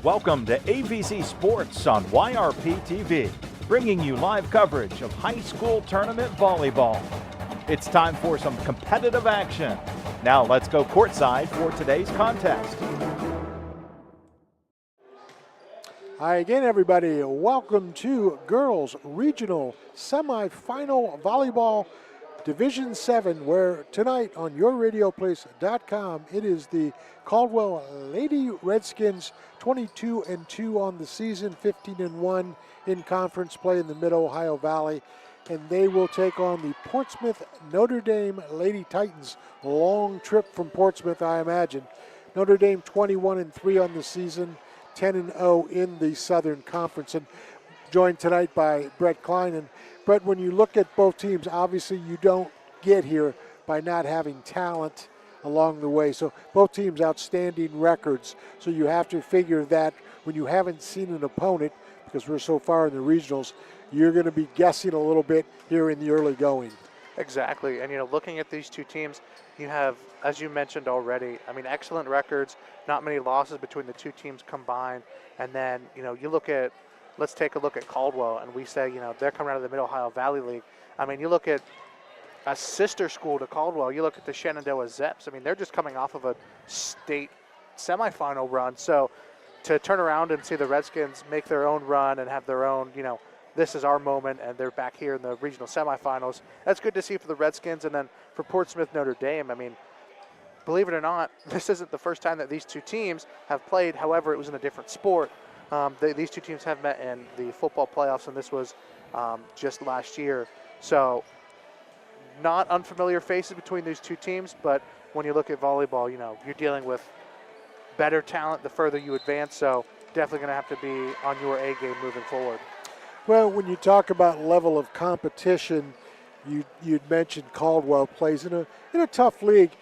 Welcome to AVC Sports on YRP TV, bringing you live coverage of high school tournament volleyball. It's time for some competitive action. Now let's go courtside for today's contest. Hi again, everybody. Welcome to Girls Regional Semifinal Volleyball Division 7, where tonight on yourradioplace.com, it is the Caldwell Lady Redskins, 22-2 on the season, 15-1 in conference play in the Mid-Ohio Valley. And they will take on the Portsmouth Notre Dame Lady Titans. Long trip from Portsmouth, I imagine. Notre Dame 21-3 on the season, 10-0 in the Southern Conference. And joined tonight by Brett Kline. And Brett, when you look at both teams, obviously you don't get here by not having talent along the way. So both teams outstanding records. So you have to figure that when you haven't seen an opponent, because we're so far in the regionals, you're going to be guessing a little bit here in the early going. Exactly. And, looking at these two teams, you have, as you mentioned already, excellent records, not many losses between the two teams combined. And then, you look at, let's take a look at Caldwell, and we say, they're coming out of the Mid-Ohio Valley League. You look at a sister school to Caldwell, you look at the Shenandoah Zeps. They're just coming off of a state semifinal run. So to turn around and see the Redskins make their own run and have their own, this is our moment, and they're back here in the regional semifinals. That's good to see for the Redskins. And then for Portsmouth Notre Dame, believe it or not, this isn't the first time that these two teams have played. However, it was in a different sport. These two teams have met in the football playoffs, and this was just last year. So not unfamiliar faces between these two teams, but when you look at volleyball, you're dealing with better talent the further you advance. So definitely going to have to be on your A game moving forward. Well, when you talk about level of competition, you'd mentioned Caldwell plays in a tough league.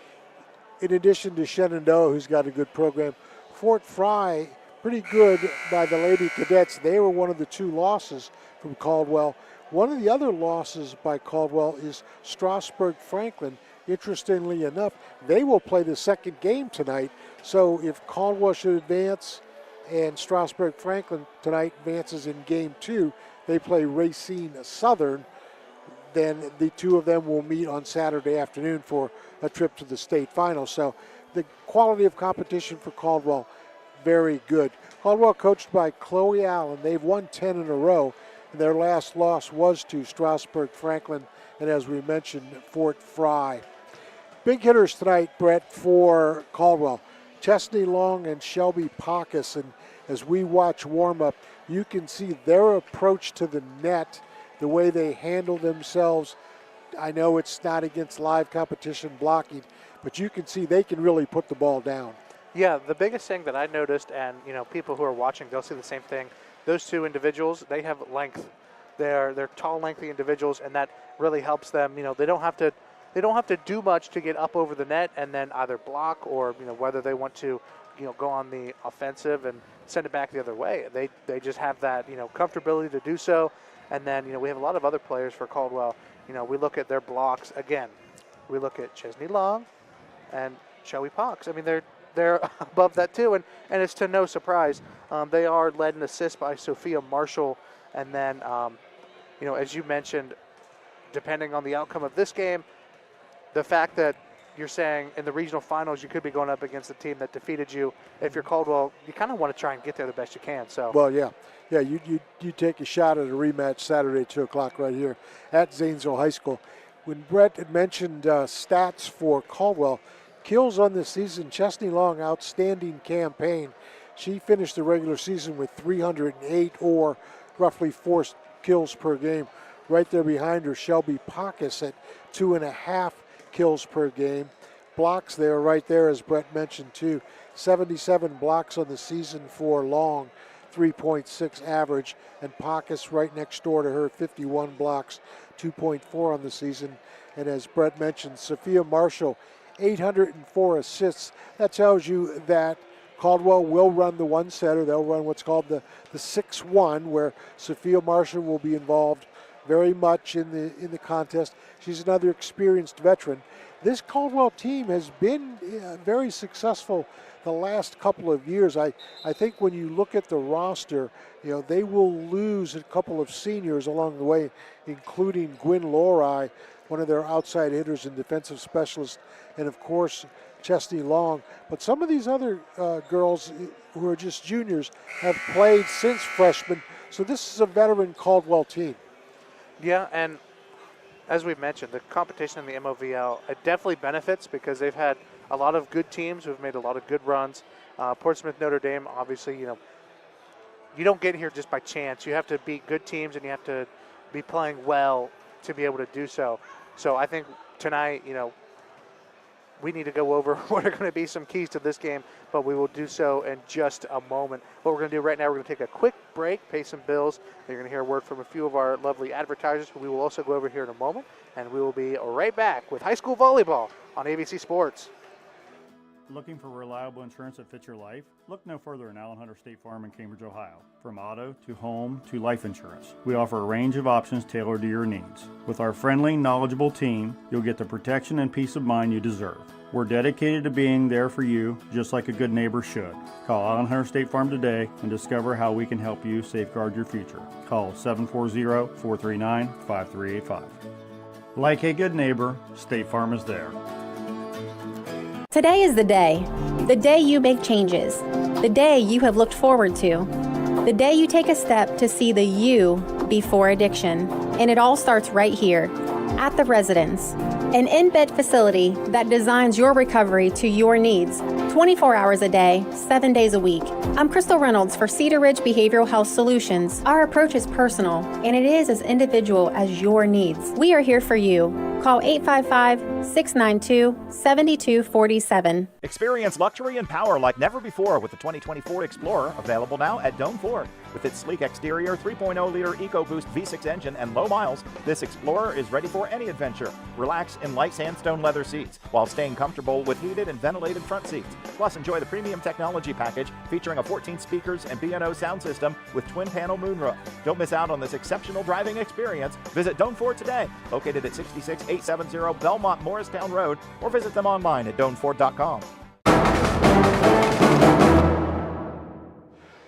In addition to Shenandoah, who's got a good program, Fort Fry, pretty good by the Lady Cadets. They were one of the two losses from Caldwell. One of the other losses by Caldwell is Strasburg-Franklin. Interestingly enough, they will play the second game tonight. So if Caldwell should advance and Strasburg-Franklin tonight advances in game 2, they play Racine Southern, then the two of them will meet on Saturday afternoon for a trip to the state final. So the quality of competition for Caldwell, very good. Caldwell coached by Chloe Allen. They've won 10 in a row. Their last loss was to Strasburg-Franklin, and as we mentioned, Fort Fry. Big hitters tonight, Brett, for Caldwell. Chesney Long and Shelby Pacus, and as we watch warm-up, you can see their approach to the net, the way they handle themselves. I know it's not against live competition blocking, but you can see they can really put the ball down. Yeah, the biggest thing that I noticed, and people who are watching, they'll see the same thing. Those two individuals, they have length. They're tall, lengthy individuals, and that really helps them. They don't have to do much to get up over the net and then either block or whether they want to go on the offensive and send it back the other way. They just have that comfortability to do so. And then we have a lot of other players for Caldwell. We look at their blocks again. We look at Chesney Long and Shelby Pox. They're above that too, and it's to no surprise. They are led in assists by Sophia Marshall, and then, as you mentioned, depending on the outcome of this game, the fact that you're saying in the regional finals you could be going up against a team that defeated you. If you're Caldwell, you kind of want to try and get there the best you can. So. Well, yeah. You take a shot at a rematch Saturday at 2 o'clock right here at Zanesville High School. When Brett had mentioned stats for Caldwell, kills on this season, Chesney Long, outstanding campaign. She finished the regular season with 308 or roughly 4 kills per game. Right there behind her, Shelby Pacus at 2.5 kills per game. Blocks there, right there, as Brett mentioned too. 77 blocks on the season for Long, 3.6 average. And Pacus right next door to her, 51 blocks, 2.4 on the season. And as Brett mentioned, Sophia Marshall, 804 assists. That tells you that Caldwell will run the one setter. They'll run what's called the 6-1, where Sophia Marshall will be involved very much in the contest. She's another experienced veteran. This Caldwell team has been very successful the last couple of years. I think when you look at the roster, they will lose a couple of seniors along the way, including Gwyn Lori, one of their outside hitters and defensive specialists, and of course Chesney Long. But some of these other girls who are just juniors have played since freshmen. So this is a veteran Caldwell team. Yeah, and as we've mentioned, the competition in the MOVL, it definitely benefits because they've had a lot of good teams who've made a lot of good runs. Portsmouth, Notre Dame, obviously, you don't get here just by chance. You have to beat good teams and you have to be playing well to be able to do so. So I think tonight, we need to go over what are going to be some keys to this game, but we will do so in just a moment. What we're going to do right now, we're going to take a quick break, pay some bills. You're going to hear a word from a few of our lovely advertisers. We will also go over here in a moment, and we will be right back with high school volleyball on AVC Sports. Looking for reliable insurance that fits your life? Look no further than Allen Hunter State Farm in Cambridge, Ohio. From auto to home to life insurance, we offer a range of options tailored to your needs. With our friendly, knowledgeable team, you'll get the protection and peace of mind you deserve. We're dedicated to being there for you, just like a good neighbor should. Call Allen Hunter State Farm today and discover how we can help you safeguard your future. Call 740-439-5385. Like a good neighbor, State Farm is there. Today is the day you make changes, the day you have looked forward to, the day you take a step to see the you before addiction. And it all starts right here at The Residence, an in-bed facility that designs your recovery to your needs, 24 hours a day, 7 days a week. I'm Crystal Reynolds for Cedar Ridge Behavioral Health Solutions. Our approach is personal, and it is as individual as your needs. We are here for you. Call 855-692-7247. Experience luxury and power like never before with the 2024 Explorer, available now at Dome Ford. With its sleek exterior, 3.0-liter EcoBoost V6 engine, and low miles, this Explorer is ready for any adventure. Relax in light sandstone leather seats while staying comfortable with heated and ventilated front seats. Plus, enjoy the premium technology package featuring a 14 speakers and B&O sound system with twin-panel moonroof. Don't miss out on this exceptional driving experience. Visit Dome Ford today, located at 66870 Belmont Morristown Road, or visit them online at doneford.com.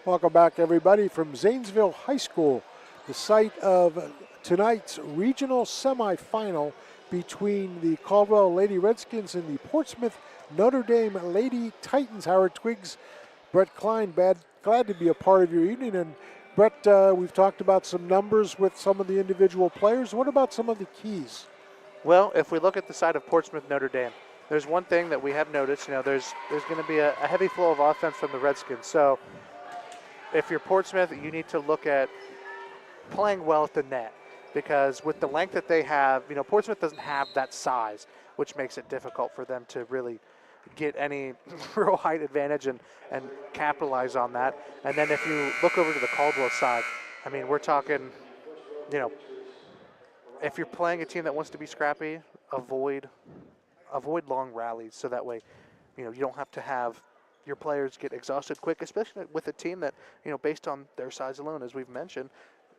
Welcome back, everybody, from Zanesville High School, the site of tonight's regional semifinal between the Caldwell Lady Redskins and the Portsmouth Notre Dame Lady Titans. Howard Twiggs, Brett Kline, glad to be a part of your evening. And Brett, we've talked about some numbers with some of the individual players. What about some of the keys? Well, if we look at the side of Portsmouth Notre Dame, there's one thing that we have noticed. There's going to be a heavy flow of offense from the Redskins. So if you're Portsmouth, you need to look at playing well at the net, because with the length that they have, Portsmouth doesn't have that size, which makes it difficult for them to really get any real height advantage and capitalize on that. And then if you look over to the Caldwell side, we're talking, if you're playing a team that wants to be scrappy, avoid long rallies, so that way, you don't have to have your players get exhausted quick, especially with a team that, based on their size alone, as we've mentioned,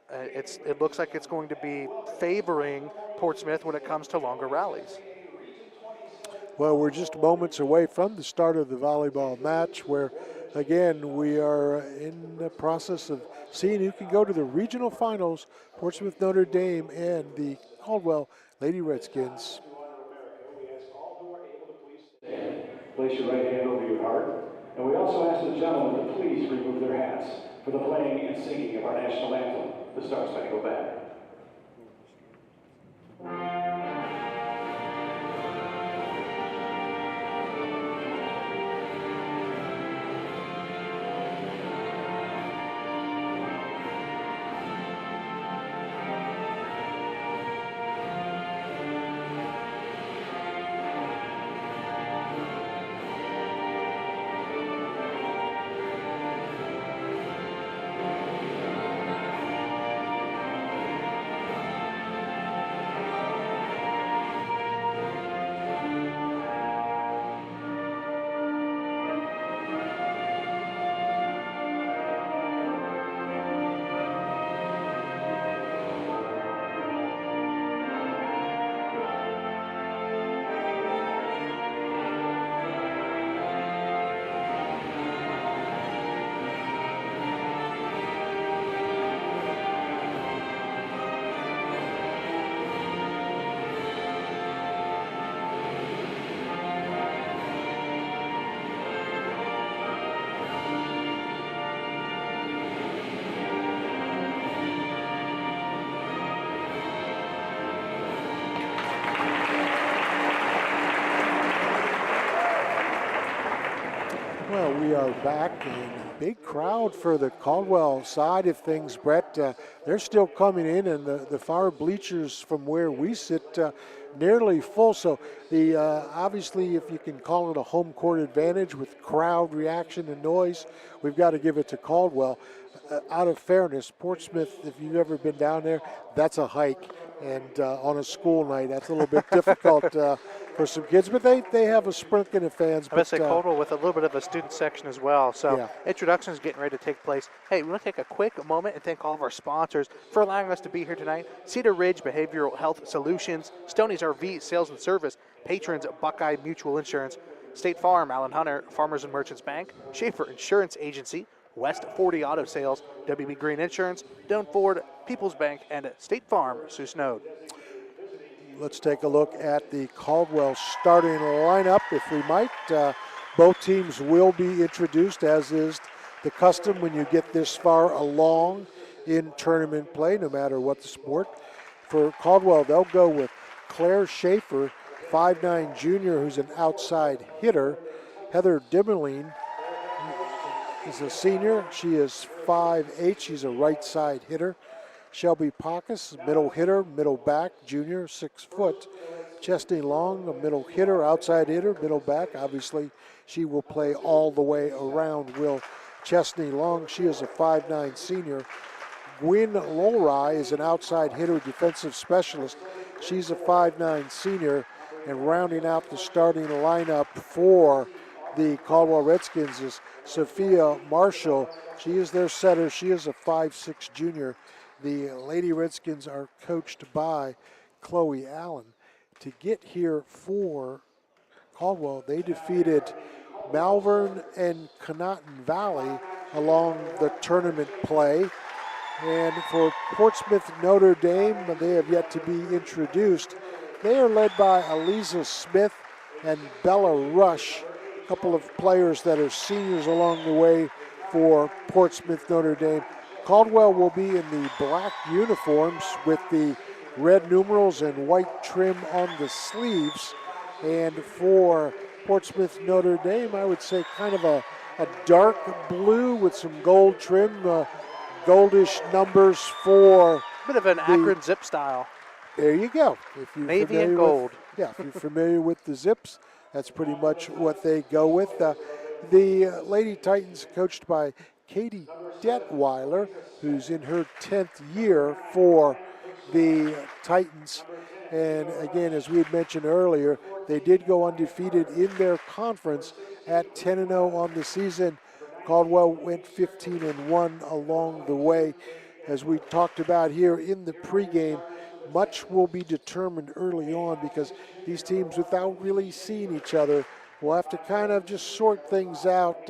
it looks like it's going to be favoring Portsmouth when it comes to longer rallies. Well, we're just moments away from the start of the volleyball match, where, again, we are in the process of seeing who can go to the regional finals, Portsmouth Notre Dame and the Caldwell Lady Redskins. Place your right hand over your heart. And we also ask the gentlemen to please remove their hats for the playing and singing of our national anthem, the Star Spangled Banner. we are back, and big crowd for the Caldwell side of things, Brett. They're still coming in, and the far bleachers from where we sit nearly full. So the obviously, if you can call it a home court advantage with crowd reaction and noise, we've got to give it to Caldwell. Out of fairness, Portsmouth, if you've ever been down there, that's a hike. And on a school night, that's a little bit difficult for some kids. But they have a sprinkling of fans. I would say Caldwell with a little bit of a student section as well. So Yeah. introductions getting ready to take place. Hey, we want to take a quick moment and thank all of our sponsors for allowing us to be here tonight. Cedar Ridge Behavioral Health Solutions, Stoney's RV Sales and Service, patrons Buckeye Mutual Insurance, State Farm, Allen Hunter, Farmers and Merchants Bank, Schaefer Insurance Agency, West 40 Auto Sales, WB Green Insurance, Doan Ford, People's Bank, and State Farm, Sioux Snowed. Let's take a look at the Caldwell starting lineup, if we might. Both teams will be introduced, as is the custom when you get this far along in tournament play, no matter what the sport. For Caldwell, they'll go with Claire Schaefer, 5'9" junior, who's an outside hitter. Heather Dimmerling is a senior. She is 5'8". She's a right side hitter. Shelby Pacus, middle hitter, middle back, junior, 6 foot. Chesney Long, a middle hitter, outside hitter, middle back. Obviously, she will play all the way around. Will Chesney Long, she is a 5'9" senior. Gwyn Lolry is an outside hitter, defensive specialist. She's a 5'9" senior. And rounding out the starting lineup for the Caldwell Redskins is Sophia Marshall. She is their setter. She is a 5'6" junior. The Lady Redskins are coached by Chloe Allen. To get here for Caldwell, they defeated Malvern and Conotton Valley along the tournament play. And for Portsmouth Notre Dame, they have yet to be introduced. They are led by Eliza Smith and Bella Rush, a couple of players that are seniors along the way for Portsmouth Notre Dame. Caldwell will be in the black uniforms with the red numerals and white trim on the sleeves. And for Portsmouth Notre Dame, I would say kind of a dark blue with some gold trim, goldish numbers for Bit of an Akron zip style. There you go. If you're Navy and familiar gold. If you're familiar with the zips, that's pretty much what they go with. The Lady Titans, coached by Katie Detweiler, who's in her 10th year for the Titans. And again, as we had mentioned earlier, they did go undefeated in their conference at 10-0 on the season. Caldwell went 15-1 along the way. As we talked about here in the pregame, much will be determined early on because these teams, without really seeing each other, will have to kind of just sort things out.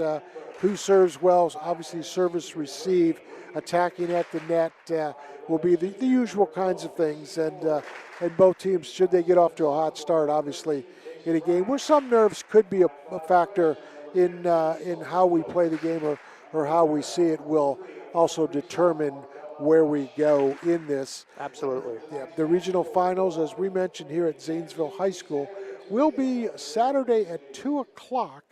Who serves well, obviously service receive, attacking at the net will be the usual kinds of things. And both teams, should they get off to a hot start, obviously, in a game where some nerves could be a factor in how we play the game or how we see it, will also determine where we go in this. Absolutely. Yeah, the regional finals, as we mentioned here at Zanesville High School, will be Saturday at 2 o'clock,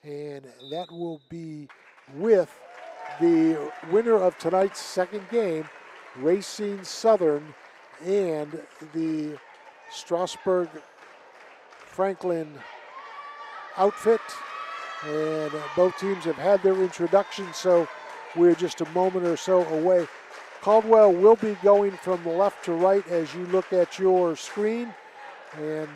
and that will be with the winner of tonight's second game, Racine Southern, and the Strasburg Franklin outfit. And both teams have had their introduction, so we're just a moment or so away. Caldwell will be going from left to right as you look at your screen, and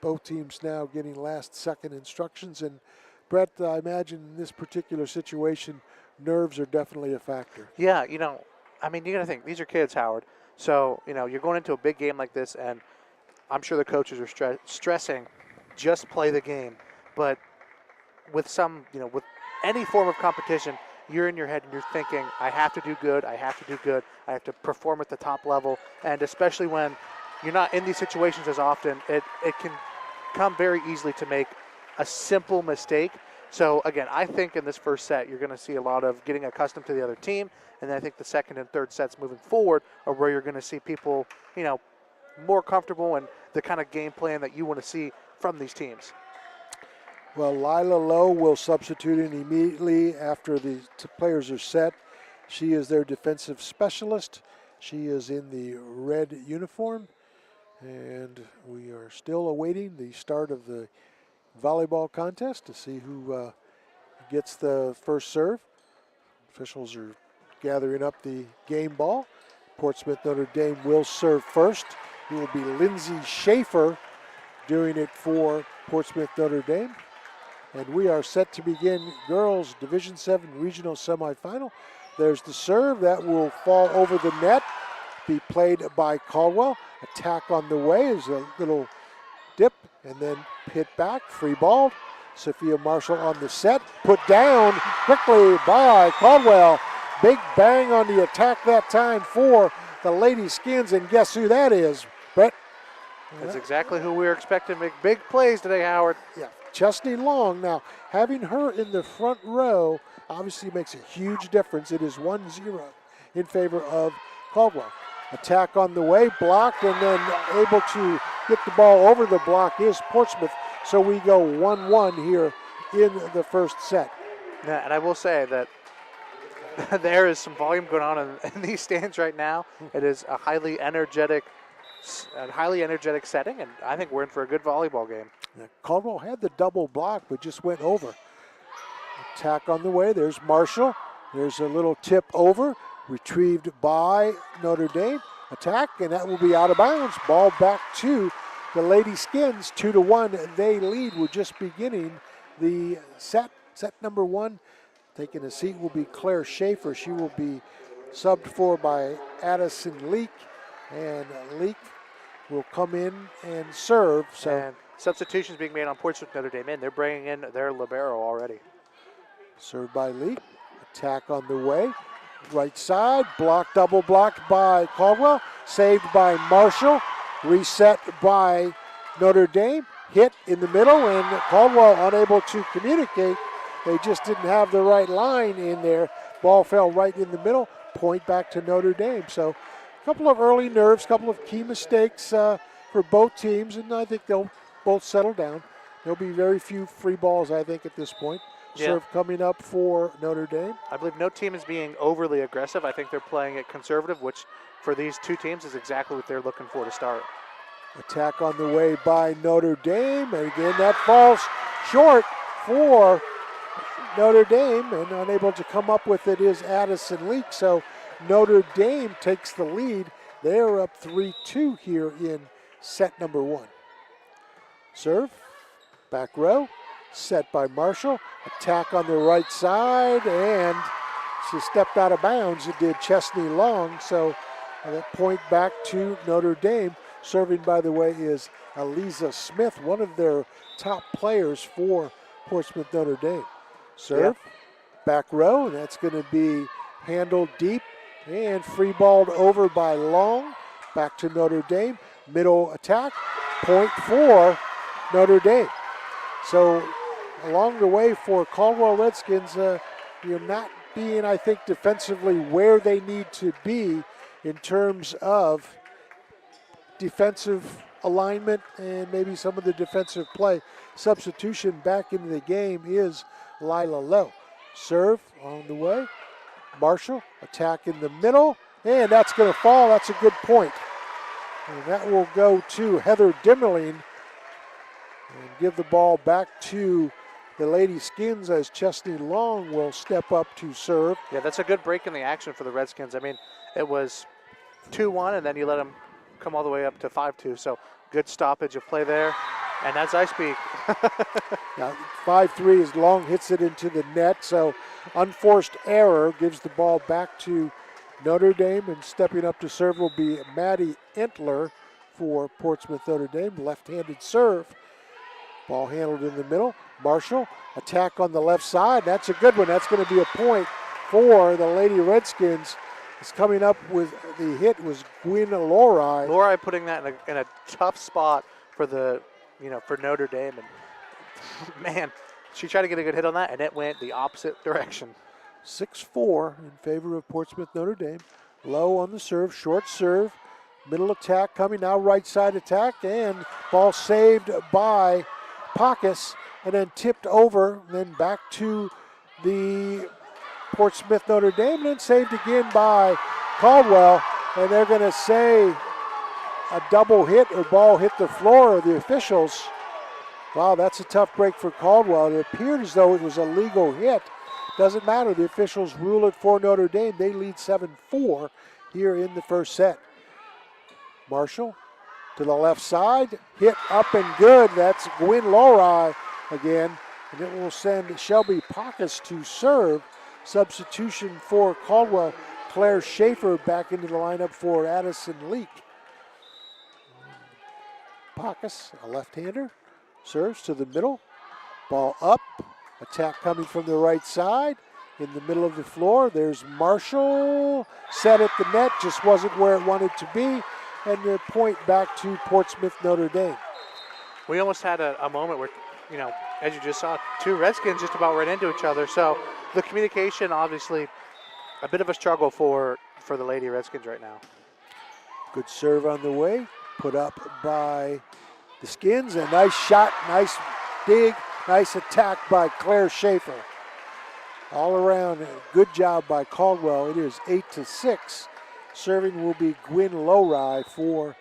both teams now getting last-second instructions. And Brett, I imagine in this particular situation, nerves are definitely a factor. Yeah, you got to think, these are kids, Howard. So, you're going into a big game like this, and I'm sure the coaches are stressing, just play the game. But with with any form of competition, you're in your head and you're thinking, I have to do good, I have to do good, I have to perform at the top level. And especially when you're not in these situations as often, it can come very easily to make a simple mistake. So again, I think in this first set, you're going to see a lot of getting accustomed to the other team. And then I think the second and third sets moving forward are where you're going to see people, more comfortable and the kind of game plan that you want to see from these teams. Well, Lila Lowe will substitute in immediately after the players are set. She is their defensive specialist. She is in the red uniform. And we are still awaiting the start of the volleyball contest to see who gets the first serve. Officials are gathering up the game ball. Portsmouth Notre Dame will serve first. It will be Lindsay Schaefer doing it for Portsmouth Notre Dame. And we are set to begin girls Division VII regional semifinal. There's the serve that will fall over the net, be played by Caldwell. Attack on the way is a little dip and then hit back, free ball. Sophia Marshall on the set, put down quickly by Caldwell. Big bang on the attack that time for the Lady Skins, and guess who that is, Brett? That's exactly who we were expecting to make big plays today, Howard. Yeah, Chesney Long. Now, having her in the front row obviously makes a huge difference. It is 1-0 in favor of Caldwell. Attack on the way, blocked, and then able to get the ball over the block is Portsmouth. So we go 1-1 here in the first set. Yeah, and I will say that there is some volume going on in these stands right now. It is a highly energetic setting, and I think we're in for a good volleyball game. Now, Caldwell had the double block, but just went over. Attack on the way. There's Marshall. There's a little tip over. Retrieved by Notre Dame. Attack, and that will be out of bounds. Ball back to the Lady Skins. 2-1. They lead. We're just beginning the set. Set number one. Taking a seat will be Claire Schaefer. She will be subbed for by Addison Leak. And Leak will come in and serve. So and substitutions being made on Portsmouth Notre Dame in. They're bringing in their libero already. Served by Leak. Attack on the way. Right side, blocked, double blocked by Caldwell. Saved by Marshall. Reset by Notre Dame. Hit in the middle, and Caldwell unable to communicate. They just didn't have the right line in there. Ball fell right in the middle. Point back to Notre Dame. So a couple of early nerves, a couple of key mistakes for both teams, and I think they'll both settle down. There'll be very few free balls, I think, at this point. Yeah. Serve coming up for Notre Dame. I believe no team is being overly aggressive. I think they're playing it conservative, which for these two teams is exactly what they're looking for to start. Attack on the way by Notre Dame, and again that falls short for Notre Dame, and unable to come up with it is Addison Leak. So Notre Dame takes the lead. They're up 3-2 here in set number one. Serve, back row, set by Marshall. Attack on the right side, and she stepped out of bounds. It did Chesney Long, so that point back to Notre Dame. Serving, by the way, is Aliza Smith, one of their top players for Portsmouth Notre Dame. Serve, back row, and that's going to be handled deep and free balled over by Long. Back to Notre Dame. Middle attack, point for Notre Dame. So along the way for Caldwell Redskins, you're not being, I think, defensively where they need to be in terms of defensive alignment and maybe some of the defensive play. Substitution back into the game is Lila Lowe. Serve on the way. Marshall, attack in the middle, and that's going to fall. That's a good point. And that will go to Heather Dimmerling and give the ball back to the Lady Skins as Chesney Long will step up to serve. Yeah, that's a good break in the action for the Redskins. I mean, it was 2-1, and then you let them come all the way up to 5-2. So good stoppage of play there. And as I speak. Now 5-3 as Long hits it into the net. So unforced error gives the ball back to Notre Dame, and stepping up to serve will be Maddie Entler for Portsmouth Notre Dame. Left-handed serve. Ball handled in the middle. Marshall, attack on the left side. That's a good one. That's going to be a point for the Lady Redskins. Is coming up with the hit was Gwyn Lori. Lori putting that in a tough spot for for Notre Dame, and man, she tried to get a good hit on that, and it went the opposite direction. 6-4 in favor of Portsmouth Notre Dame. Low on the serve, short serve, middle attack coming now, right side attack, and ball saved by Pacus and then tipped over, then back to the Portsmouth Notre Dame, and then saved again by Caldwell. And they're going to say a double hit or ball hit the floor of the officials. Wow, that's a tough break for Caldwell. It appeared as though it was a legal hit. Doesn't matter. The officials rule it for Notre Dame. They lead 7-4 here in the first set. Marshall to the left side. Hit up and good. That's Gwynn Lowry again. And it will send Shelby Pacus to serve. Substitution for Caldwell. Claire Schaefer back into the lineup for Addison Leak. Pacus, a left-hander, serves to the middle. Ball up. Attack coming from the right side. In the middle of the floor, there's Marshall. Set at the net, just wasn't where it wanted to be. And the point back to Portsmouth Notre Dame. We almost had a moment where, you know, as you just saw, two Redskins just about ran into each other. So the communication, obviously, a bit of a struggle for the Lady Redskins right now. Good serve on the way, put up by the Skins. A nice shot, nice dig, nice attack by Claire Schaefer. All around, good job by Caldwell. It is 8-6. Serving will be Gwynn Lowry for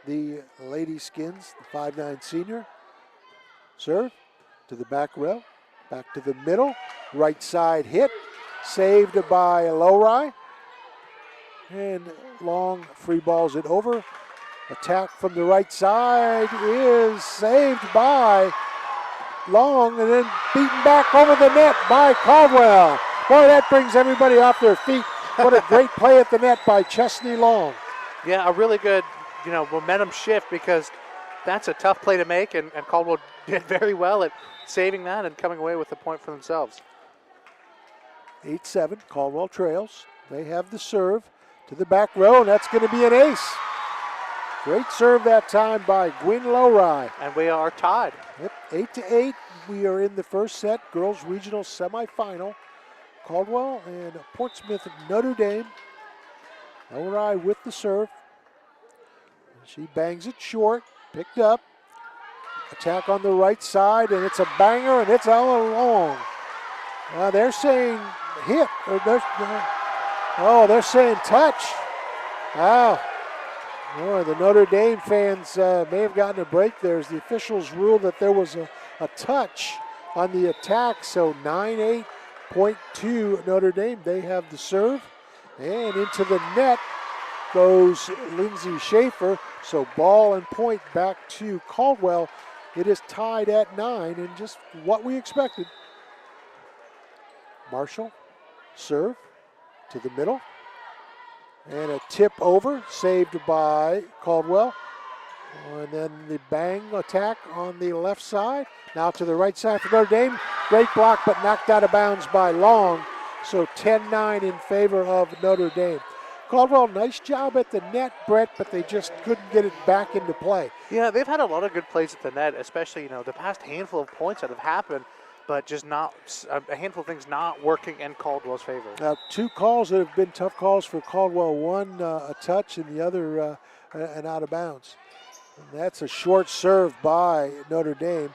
the Lady Skins, the 5'9" senior. Serve to the back rail, back to the middle. Right side hit, saved by Lowry. And Long free balls it over. Attack from the right side is saved by Long, and then beaten back over the net by Caldwell. Boy, that brings everybody off their feet. What a great play at the net by Chesney Long. Yeah, a really good, you know, momentum shift, because that's a tough play to make, and Caldwell did very well at saving that and coming away with the point for themselves. 8-7, Caldwell trails. They have the serve to the back row, and that's going to be an ace. Great serve that time by Gwynn Lowry. And we are tied. Yep, 8-8. We are in the first set, girls regional semifinal. Caldwell and Portsmouth Notre Dame. Lowry with the serve. She bangs it short, picked up. Attack on the right side, and it's a banger, and it's all along. They're saying hit, or they're saying touch. Wow. Boy, the Notre Dame fans may have gotten a break there as the officials ruled that there was a touch on the attack. So 9-8, point to Notre Dame. They have the serve. And into the net goes Lindsay Schaefer. So ball and point back to Caldwell. It is tied at 9, and just what we expected. Marshall, serve to the middle. And a tip over, saved by Caldwell. And then the bang attack on the left side. Now to the right side for Notre Dame. Great block, but knocked out of bounds by Long. So 10-9 in favor of Notre Dame. Caldwell, nice job at the net, Brett, but they just couldn't get it back into play. Yeah, they've had a lot of good plays at the net, especially, you know, the past handful of points that have happened, but just not a handful of things not working in Caldwell's favor. Now, two calls that have been tough calls for Caldwell. One a touch, and the other an out of bounds. And that's a short serve by Notre Dame,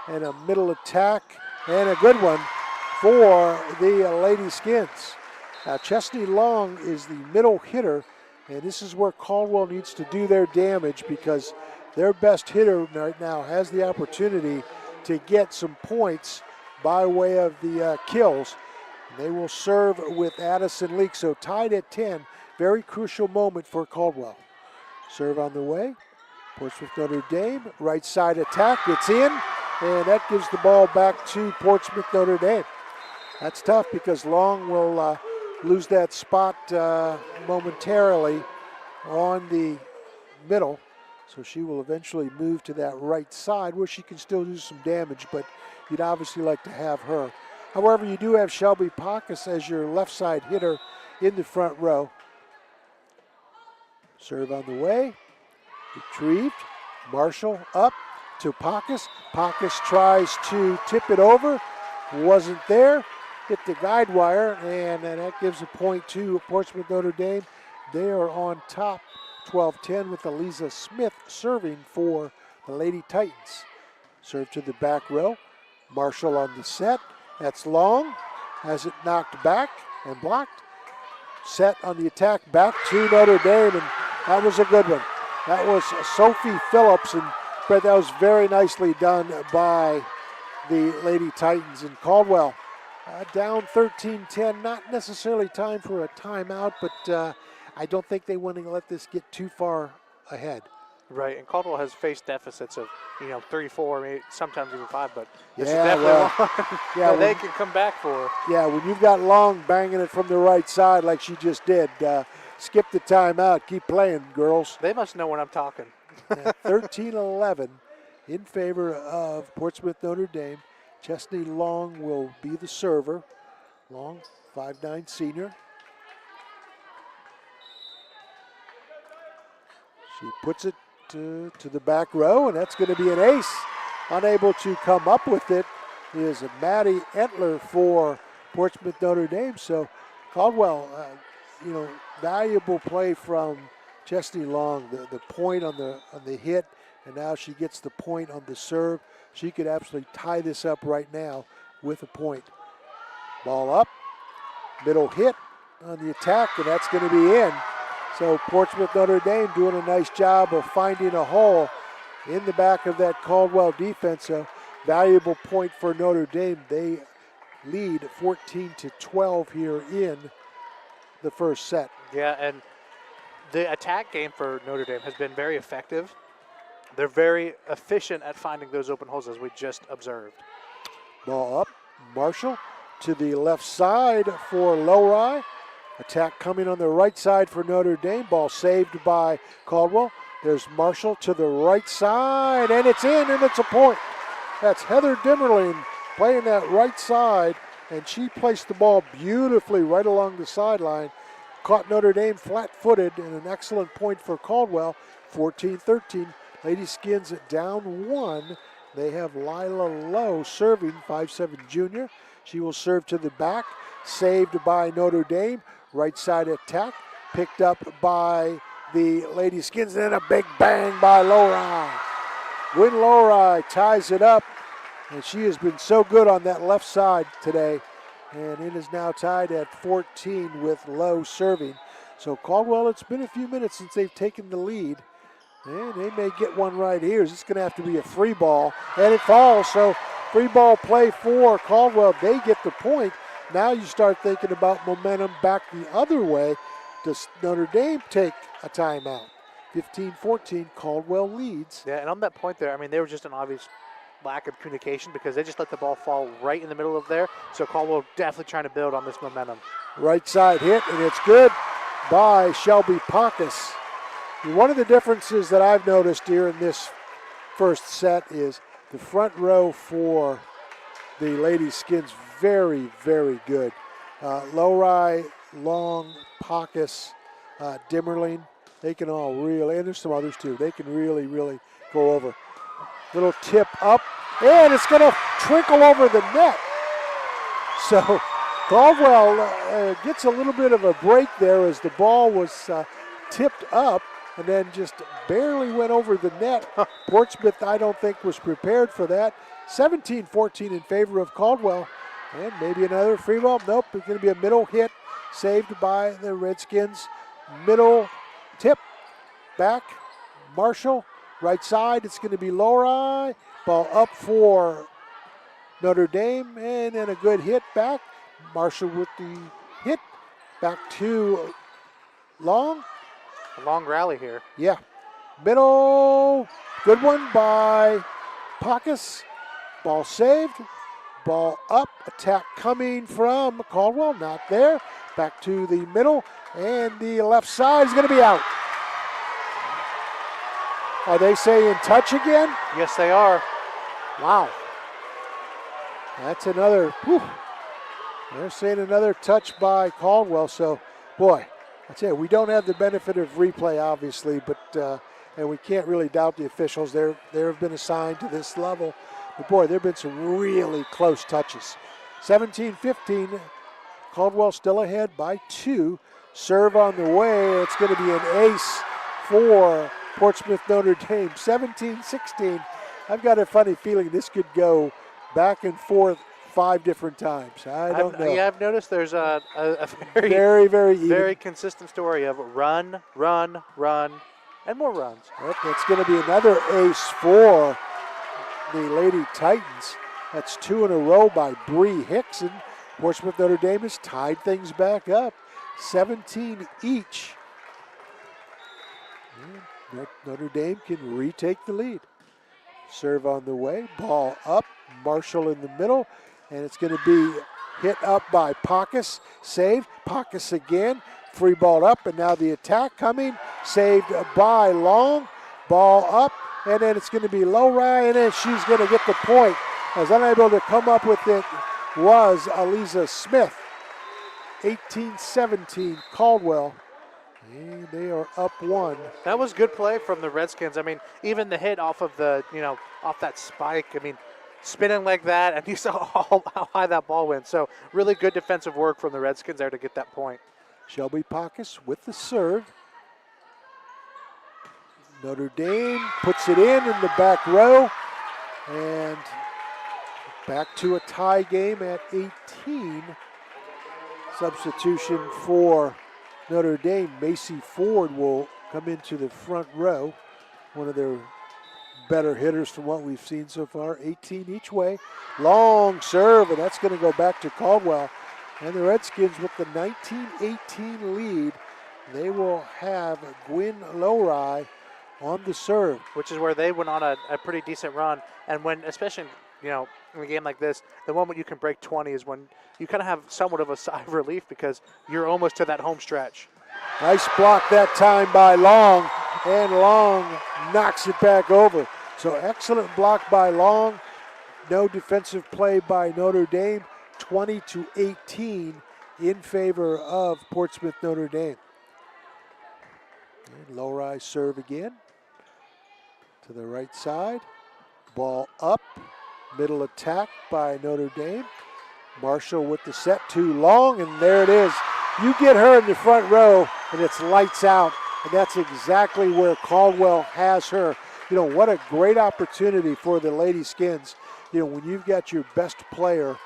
and a middle attack, and a good one for the Lady Skins. Now, Chesney Long is the middle hitter, and this is where Caldwell needs to do their damage, because their best hitter right now has the opportunity to get some points by way of the kills. They will serve with Addison Leak, so tied at 10. Very crucial moment for Caldwell. Serve on the way. Portsmouth Notre Dame, right side attack, it's in, and that gives the ball back to Portsmouth Notre Dame. That's tough because Long will lose that spot momentarily on the middle, so she will eventually move to that right side where she can still do some damage, but you'd obviously like to have her. However, you do have Shelby Pacus as your left side hitter in the front row. Serve on the way, retrieved. Marshall up to Pacus. Pacus tries to tip it over, wasn't there. Hit the guide wire, and that gives a point to Portsmouth Notre Dame. They are on top, 12-10, with Eliza Smith serving for the Lady Titans. Serve to the back row. Marshall on the set. That's long. Has it knocked back and blocked. Set on the attack back to Notre Dame, and that was a good one. That was Sophie Phillips, and Brett, that was very nicely done by the Lady Titans. And Caldwell down 13-10, not necessarily time for a timeout, but I don't think they want to let this get too far ahead. Right, and Caldwell has faced deficits of 3, 4, maybe sometimes even 5, but this is Yeah, definitely well, one yeah, that they can come back for. Yeah, when you've got Long banging it from the right side like she just did, skip the timeout, keep playing, girls. They must know when I'm talking. 13-11 in favor of Portsmouth Notre Dame. Chesney Long will be the server. Long, 5'9" senior. She puts it to the back row, and that's going to be an ace. Unable to come up with it is Maddie Entler for Portsmouth Notre Dame. So Caldwell, valuable play from Chesney Long. The point on the hit, and now she gets the point on the serve. She could absolutely tie this up right now with a point. Ball up, middle hit on the attack, and that's going to be in. So Portsmouth Notre Dame doing a nice job of finding a hole in the back of that Caldwell defense. A valuable point for Notre Dame. They lead 14-12 here in the first set. Yeah, and the attack game for Notre Dame has been very effective. They're very efficient at finding those open holes, as we just observed. Ball up, Marshall to the left side for Lowry. Attack coming on the right side for Notre Dame. Ball saved by Caldwell. There's Marshall to the right side, and it's in, and it's a point. That's Heather Dimmerling playing that right side, and she placed the ball beautifully right along the sideline. Caught Notre Dame flat-footed, and an excellent point for Caldwell. 14-13. Lady Skins down 1. They have Lila Lowe serving, 5'7" junior. She will serve to the back. Saved by Notre Dame. Right side attack. Picked up by the Lady Skins. And then a big bang by Lowry. Wynn Lowry ties it up. And she has been so good on that left side today. And it is now tied at 14 with Lowe serving. So Caldwell, it's been a few minutes since they've taken the lead. And they may get one right here. It's going to have to be a free ball. And it falls. So free ball play for Caldwell. They get the point. Now you start thinking about momentum back the other way. Does Notre Dame take a timeout? 15-14, Caldwell leads. Yeah, and on that point there, I mean, they were just an obvious lack of communication because they just let the ball fall right in the middle of there. So Caldwell definitely trying to build on this momentum. Right side hit, and it's good by Shelby Pockus. One of the differences that I've noticed here in this first set is the front row for the Lady Skins very, very good. Lowry, Long, Pockus, Dimmerling, they can all really, and there's some others too, they can really, really go over. Little tip up, and it's going to trickle over the net. So Caldwell gets a little bit of a break there as the ball was tipped up and then just barely went over the net. Portsmouth, I don't think, was prepared for that. 17-14 in favor of Caldwell. And maybe another free ball. Nope, it's going to be a middle hit saved by the Redskins. Middle tip, back, Marshall, right side. It's going to be Lowry. Ball up for Notre Dame, and then a good hit back. Marshall with the hit. Back to Long. A long rally here. Yeah. Middle, good one by Pockus. Ball saved. Ball up. Attack coming from Caldwell. Not there. Back to the middle. And the left side is going to be out. Are they saying touch again? Yes, they are. Wow. That's another, whew. They're saying another touch by Caldwell. So, boy, I tell you, we don't have the benefit of replay, obviously, but and we can't really doubt the officials. They have been assigned to this level. But, boy, there have been some really close touches. 17-15, Caldwell still ahead by 2. Serve on the way. It's going to be an ace for Portsmouth Notre Dame. 17-16. I've got a funny feeling this could go back and forth 5 different times. I don't know. Yeah, I've noticed there's a very, Very, very even. very consistent story of run, run, run, and more runs. Yep, that's going to be another ace for the Lady Titans. That's 2 in a row by Bree Hickson. Portsmouth Notre Dame has tied things back up, 17 each. And Notre Dame can retake the lead. Serve on the way, ball up, Marshall in the middle, and it's going to be hit up by Pacus, saved, Pacus again, free ball up, and now the attack coming, saved by Long, ball up, and then it's going to be Lowry, and then she's going to get the point. As unable to come up with it was Aliza Smith. 18-17 Caldwell, and they are up 1. That was good play from the Redskins. I mean, even the hit off of the, off that spike, I mean, spinning like that, and you saw how high that ball went. So really good defensive work from the Redskins there to get that point. Shelby Pacus with the serve. Notre Dame puts it in the back row, and back to a tie game at 18. Substitution for Notre Dame. Macy Ford will come into the front row, one of their better hitters from what we've seen so far. 18 each way. Long serve, and that's going to go back to Caldwell. And the Redskins with the 19-18 lead. They will have Gwyn Lowry on the serve. Which is where they went on a pretty decent run. And when, especially, in a game like this, the moment you can break 20 is when you kind of have somewhat of a sigh of relief because you're almost to that home stretch. Nice block that time by Long, and Long knocks it back over. So excellent block by Long. No defensive play by Notre Dame. 20-18 in favor of Portsmouth Notre Dame. And Lowry serve again to the right side. Ball up. Middle attack by Notre Dame. Marshall with the set to Long, and there it is. You get her in the front row, and it's lights out, and that's exactly where Caldwell has her. What a great opportunity for the Lady Skins. When you've got your best player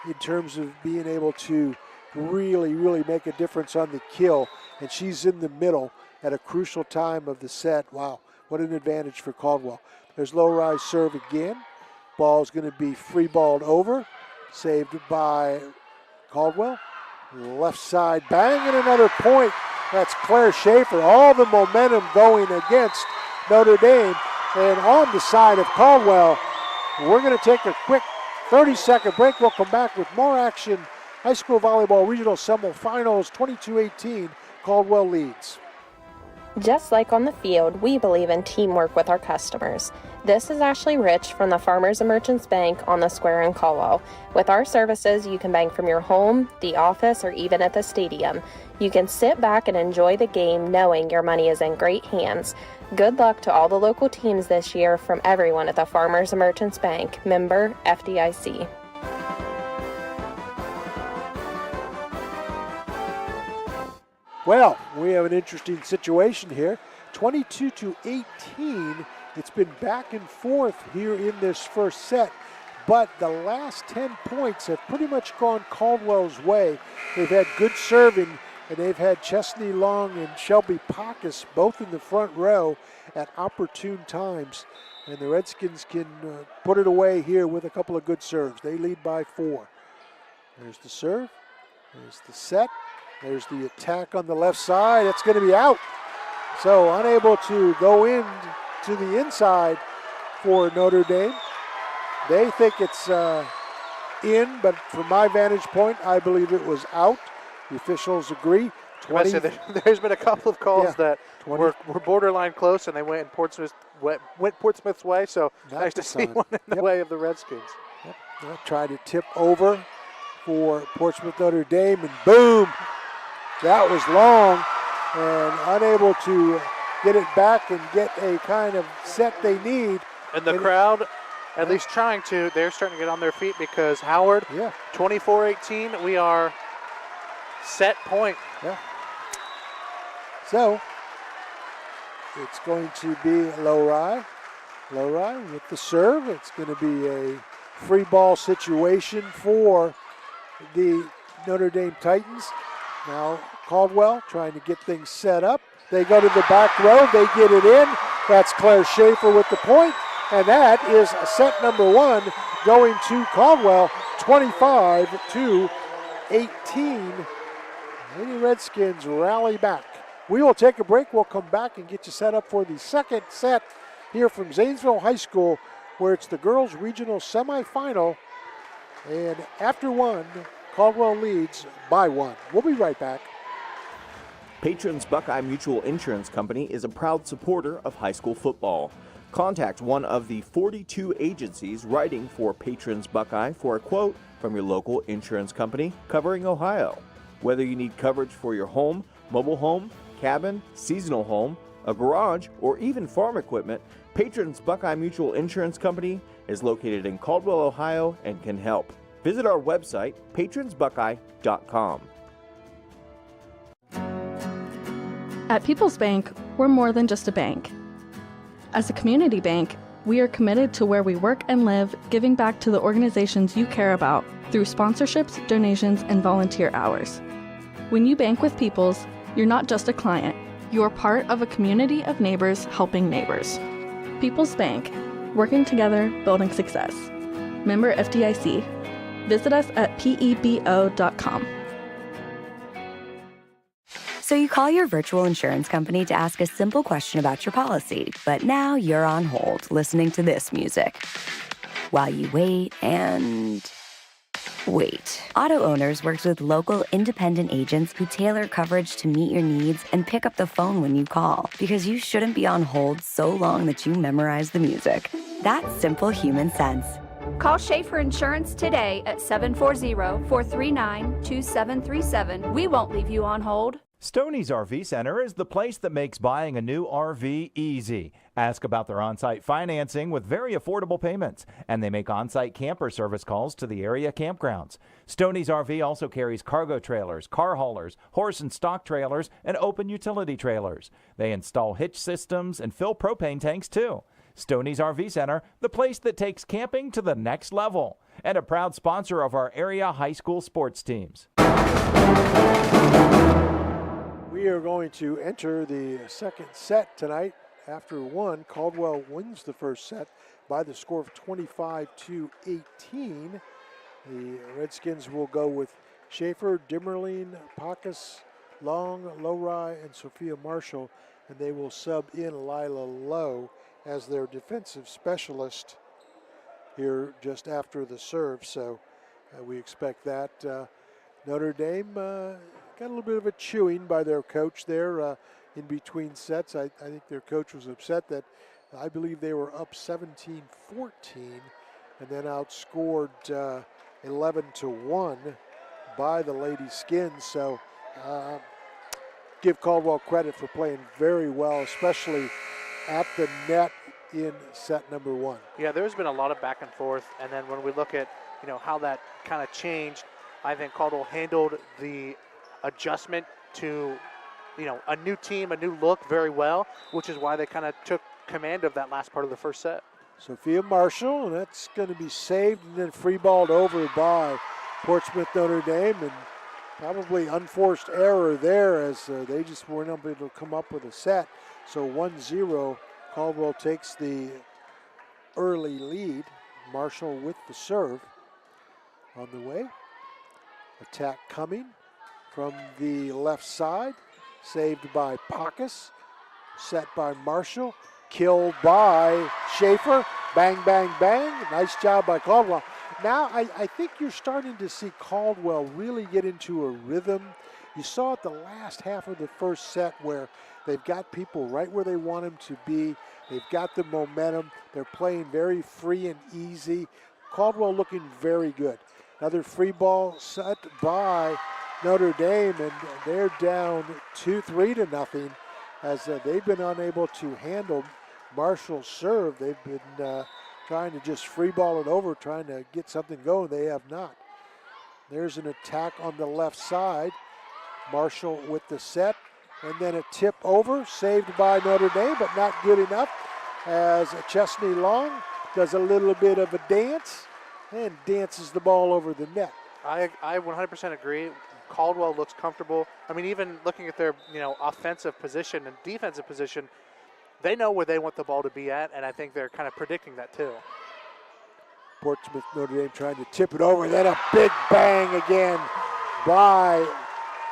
in terms of being able to really, really make a difference on the kill, and she's in the middle at a crucial time of the set. Wow, what an advantage for Caldwell. There's Lowry's serve again. Ball's going to be free balled over. Saved by Caldwell. Left side bang, and another point. That's Claire Schaefer. All the momentum going against Notre Dame. And on the side of Caldwell, we're going to take a quick 30-second break. We'll come back with more action. High school volleyball regional semifinals, 22-18. Caldwell leads. Just like on the field, we believe in teamwork with our customers. This is Ashley Rich from the Farmers and Merchants Bank on the Square in Caldwell. With our services, you can bank from your home, the office, or even at the stadium. You can sit back and enjoy the game knowing your money is in great hands. Good luck to all the local teams this year from everyone at the Farmers and Merchants Bank, member FDIC. Well, we have an interesting situation here. 22-18. It's been back and forth here in this first set, but the last 10 points have pretty much gone Caldwell's way. They've had good serving, and they've had Chesney Long and Shelby Pacus both in the front row at opportune times. And the Redskins can put it away here with a couple of good serves. They lead by 4. There's the serve. There's the set. There's the attack on the left side. It's going to be out. So unable to go in to the inside for Notre Dame. They think it's in, but from my vantage point, I believe it was out. The officials agree. There's been a couple of calls that were borderline close, and they went Portsmouth's way. So nice to see one in the way of the Redskins. Yep. They'll try to tip over for Portsmouth Notre Dame, and boom! That was Long, and unable to get it back and get a kind of set they need. And the crowd, at least trying to, they're starting to get on their feet because Howard, 24-18, we are set point. Yeah. So it's going to be Lowry with the serve. It's going to be a free ball situation for the Notre Dame Titans. Now Caldwell trying to get things set up. They go to the back row, they get it in. That's Claire Schaefer with the point, and that is set number 1 going to Caldwell, 25-18. Lady Redskins rally back. We will take a break. We'll come back and get you set up for the second set here from Zanesville High School, where it's the girls' regional semifinal. And after 1, Caldwell leads by 1. We'll be right back. Patrons Buckeye Mutual Insurance Company is a proud supporter of high school football. Contact one of the 42 agencies writing for Patrons Buckeye for a quote from your local insurance company covering Ohio. Whether you need coverage for your home, mobile home, cabin, seasonal home, a garage, or even farm equipment, Patrons Buckeye Mutual Insurance Company is located in Caldwell, Ohio, and can help. Visit our website, patronsbuckeye.com. At People's Bank, we're more than just a bank. As a community bank, we are committed to where we work and live, giving back to the organizations you care about through sponsorships, donations, and volunteer hours. When you bank with People's, you're not just a client, you're part of a community of neighbors helping neighbors. People's Bank, working together, building success. Member FDIC. Visit us at pebo.com. So you call your virtual insurance company to ask a simple question about your policy, but now you're on hold listening to this music. While you wait and wait. Auto Owners works with local independent agents who tailor coverage to meet your needs and pick up the phone when you call, because you shouldn't be on hold so long that you memorize the music. That's simple human sense. Call Schaefer Insurance today at 740-439-2737. We won't leave you on hold. Stoney's RV Center is the place that makes buying a new RV easy. Ask about their on-site financing with very affordable payments, and they make on-site camper service calls to the area campgrounds. Stoney's RV also carries cargo trailers, car haulers, horse and stock trailers, and open utility trailers. They install hitch systems and fill propane tanks too. Stoney's RV Center, the place that takes camping to the next level, and a proud sponsor of our area high school sports teams. We are going to enter the second set tonight. After 1, Caldwell wins the first set by the score of 25-18. The Redskins will go with Schaefer, Dimmerling, Pacus, Long, Lowry, and Sophia Marshall, and they will sub in Lila Lowe as their defensive specialist here just after the serve. So we expect that. Notre Dame got a little bit of a chewing by their coach there in between sets. I think their coach was upset that I believe they were up 17-14 and then outscored 11-1 by the Lady Skins. So give Caldwell credit for playing very well, especially at the net in set number 1. Yeah, there's been a lot of back and forth, and then when we look at how that kind of changed, I think Caldwell handled the adjustment to a new team, a new look very well, which is why they kind of took command of that last part of the first set. Sophia Marshall, and that's going to be saved and then free balled over by Portsmouth Notre Dame, and probably unforced error there as they just weren't able to come up with a set. So 1-0, Caldwell takes the early lead. Marshall with the serve on the way. Attack coming from the left side, saved by Pacus, set by Marshall, killed by Schaefer. Bang, bang, bang. Nice job by Caldwell. Now I think you're starting to see Caldwell really get into a rhythm. You saw it the last half of the first set where they've got people right where they want them to be. They've got the momentum. They're playing very free and easy. Caldwell looking very good. Another free ball set by Notre Dame, and they're down 2-3-0 as they've been unable to handle Marshall's serve. They've been trying to just free ball it over, trying to get something going. They have not. There's an attack on the left side. Marshall with the set, and then a tip over, saved by Notre Dame, but not good enough as Chesney Long does a little bit of a dance and dances the ball over the net. I 100% agree. Caldwell looks comfortable. I mean, even looking at their offensive position and defensive position, they know where they want the ball to be at, and I think they're kind of predicting that too. Portsmouth Notre Dame trying to tip it over, then a big bang again by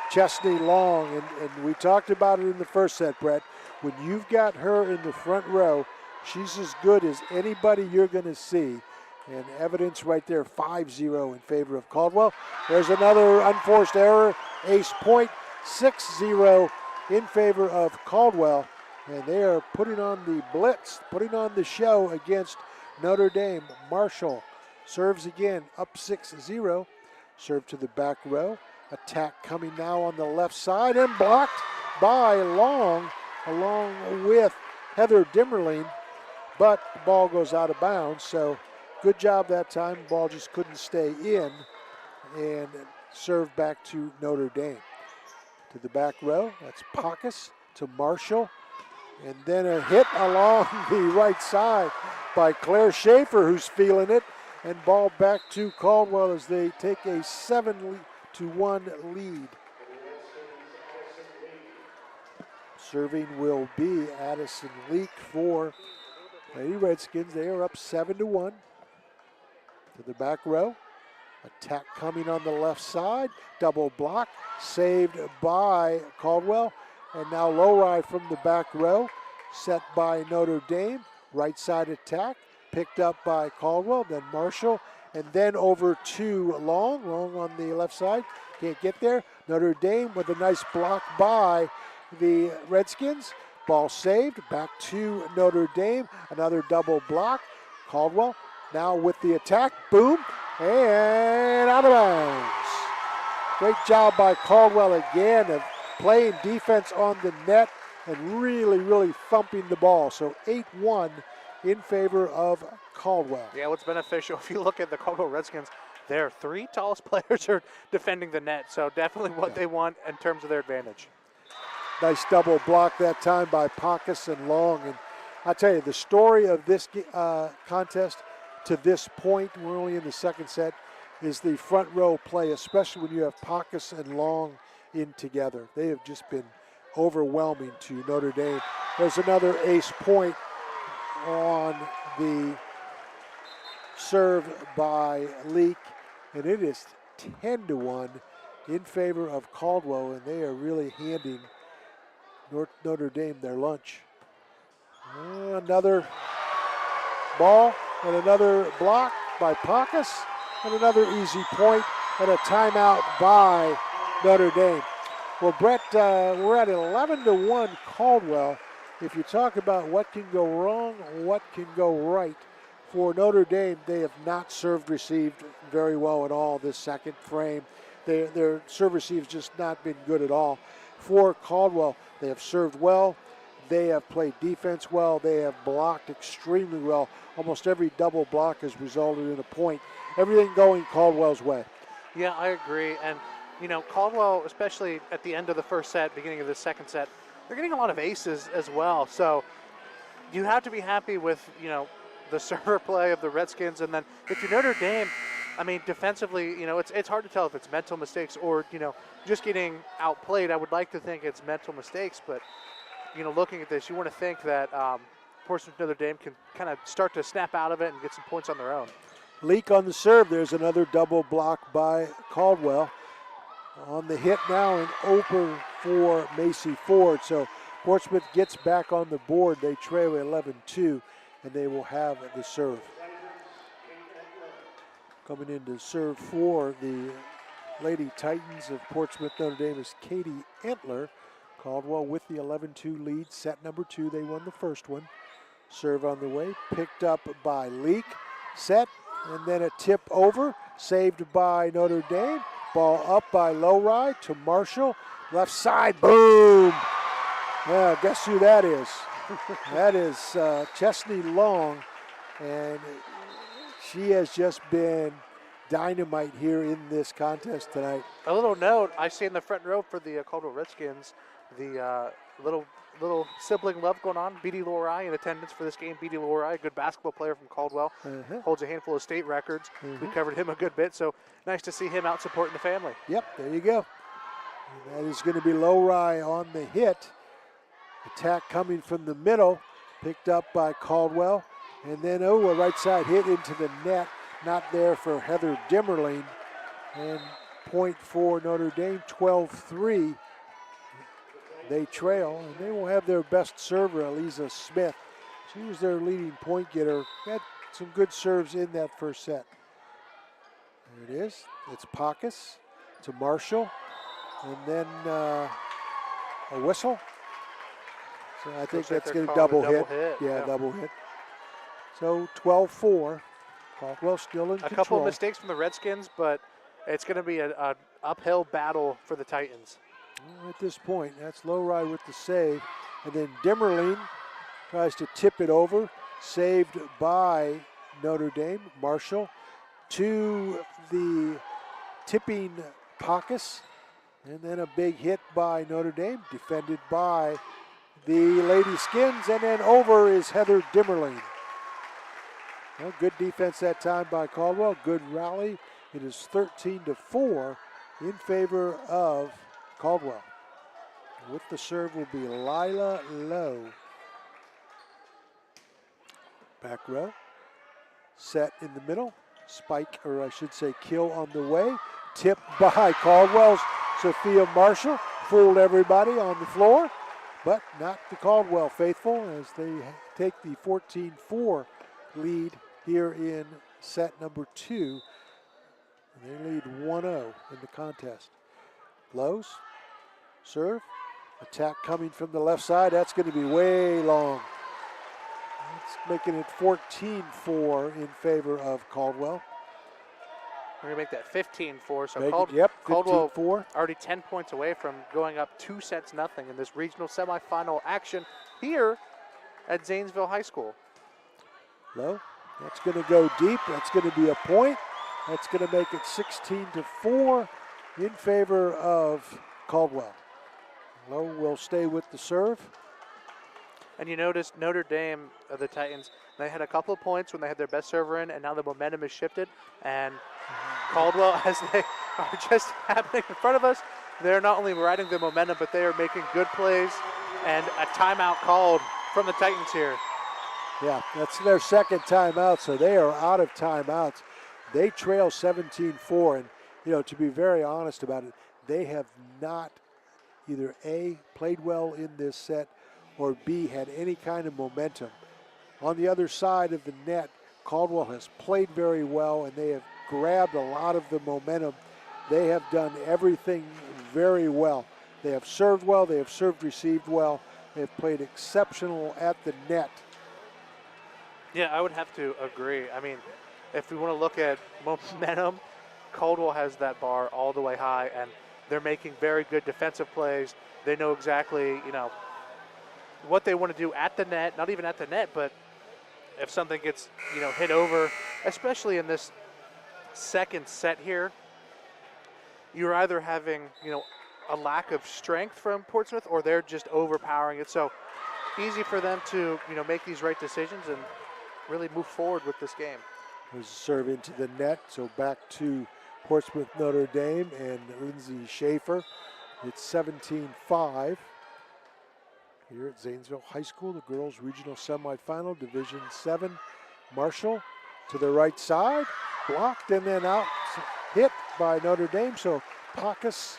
Chesney Long, and we talked about it in the first set, Brett. When you've got her in the front row, she's as good as anybody you're going to see. And evidence right there, 5-0 in favor of Caldwell. There's another unforced error, ace point, 6-0 in favor of Caldwell. And they are putting on the blitz, putting on the show against Notre Dame. Marshall serves again, up 6-0. Serve to the back row. Attack coming now on the left side and blocked by Long along with Heather Dimmerling. But the ball goes out of bounds, so good job that time. Ball just couldn't stay in and serve back to Notre Dame. To the back row, that's Pacus to Marshall. And then a hit along the right side by Claire Schaefer, who's feeling it. And ball back to Caldwell as they take a 7-1 lead. Serving will be Addison Leak for Lady Redskins. They are up 7-1. To the back row. Attack coming on the left side. Double block. Saved by Caldwell. And now low ride from the back row. Set by Notre Dame. Right side attack. Picked up by Caldwell. Then Marshall. And then over to Long. Long on the left side. Can't get there. Notre Dame with a nice block by the Redskins. Ball saved. Back to Notre Dame. Another double block. Caldwell now with the attack. Boom. And out of bounds. Great job by Caldwell again of playing defense on the net and really, really thumping the ball. So 8-1 in favor of Caldwell. Yeah, what's beneficial, if you look at the Caldwell Redskins, their three tallest players are defending the net. So definitely what they want in terms of their advantage. Nice double block that time by Pacus and Long. And I'll tell you, the story of this contest to this point, we're only in the second set, is the front row play, especially when you have Pacus and Long in together. They have just been overwhelming to Notre Dame. There's another ace point on the serve by Leak, and it is 10-1 in favor of Caldwell, and they are really handing Notre Dame their lunch. Another ball and another block by Pacus, and another easy point and a timeout by Notre Dame. Well, Brett, we're at 11-1 Caldwell. If you talk about what can go wrong, what can go right, for Notre Dame, they have not served received very well at all this second frame. Their serve receive has just not been good at all. For Caldwell, they have served well. They have played defense well. They have blocked extremely well. Almost every double block has resulted in a point. Everything going Caldwell's way. Yeah, I agree. And, Caldwell, especially at the end of the first set, beginning of the second set, they're getting a lot of aces as well. So you have to be happy with, the server play of the Redskins. And then if you're Notre Dame, defensively, it's hard to tell if it's mental mistakes or, just getting outplayed. I would like to think it's mental mistakes, but, looking at this, you want to think that Portsmouth Notre Dame can kind of start to snap out of it and get some points on their own. Leak on the serve. There's another double block by Caldwell. On the hit now and open for Macy Ford. So Portsmouth gets back on the board. They trail 11-2, and they will have the serve. Coming in to serve for the Lady Titans of Portsmouth Notre Dame is Katie Entler. Caldwell with the 11-2 lead. Set number 2, they won the first one. Serve on the way, picked up by Leak. Set, and then a tip over. Saved by Notre Dame. Ball up by Lowride to Marshall. Left side, boom! Yeah, guess who that is? That is Chesney Long, and she has just been dynamite here in this contest tonight. A little note, I see in the front row for the Caldwell Redskins, the little sibling love going on. B.D. Lori in attendance for this game. B.D. Lori, a good basketball player from Caldwell, holds a handful of state records. We covered him a good bit, so nice to see him out supporting the family. Yep, there you go. And that is going to be Lowry on the hit. Attack coming from the middle, picked up by Caldwell. And then, a right side hit into the net. Not there for Heather Dimmerling. And point for Notre Dame, 12-3. They trail, and they will have their best server, Eliza Smith. She was their leading point getter. Had some good serves in that first set. There it is. It's Pacus to Marshall. And then a whistle. So I think that's going to double hit. Yeah, double hit. So 12-4. Caldwell still in control. A couple of mistakes from the Redskins, but it's going to be an uphill battle for the Titans. Well, at this point, that's Lowry with the save. And then Dimmerling tries to tip it over. Saved by Notre Dame. Marshall to the tipping Pacus. And then a big hit by Notre Dame, defended by the Lady Skins. And then over is Heather Dimmerling. Well, good defense that time by Caldwell. Good rally. It is 13-4 in favor of Caldwell. With the serve will be Lila Lowe. Back row. Set in the middle. Spike, or I should say kill on the way. Tip by Caldwell's Sophia Marshall. Fooled everybody on the floor, but not the Caldwell faithful as they take the 14-4 lead here in set number 2. And they lead 1-0 in the contest. Lowe's serve. Attack coming from the left side. That's going to be way long. It's making it 14-4 in favor of Caldwell. We're going to make that 15-4. So Caldwell 15-4. Already 10 points away from going up 2-0 in this regional semifinal action here at Zanesville High School. Low. That's going to go deep. That's going to be a point. That's going to make it 16-4 in favor of Caldwell. Lowe will stay with the serve. And you notice Notre Dame, the Titans, they had a couple of points when they had their best server in, and now the momentum has shifted. And Caldwell, as they are just happening in front of us, they're not only riding the momentum, but they are making good plays. And a timeout called from the Titans here. Yeah, that's their second timeout, so they are out of timeouts. They trail 17-4, and to be very honest about it, they have not either A, played well in this set, or B, had any kind of momentum. On the other side of the net, Caldwell has played very well, and they have grabbed a lot of the momentum. They have done everything very well. They have served well, they have served, received well. They have played exceptional at the net. Yeah, I would have to agree. I mean, if we want to look at momentum, Caldwell has that bar all the way high, and they're making very good defensive plays. They know exactly, what they want to do at the net, not even at the net, but if something gets, hit over, especially in this second set here, you're either having, a lack of strength from Portsmouth, or they're just overpowering it. So easy for them to, make these right decisions and really move forward with this game. There's a serve into the net, so back to Portsmouth Notre Dame and Lindsay Schaefer. It's 17-5 here at Zanesville High School, the girls regional semifinal, Division 7. Marshall to the right side, blocked and then out, hit by Notre Dame. So Pacus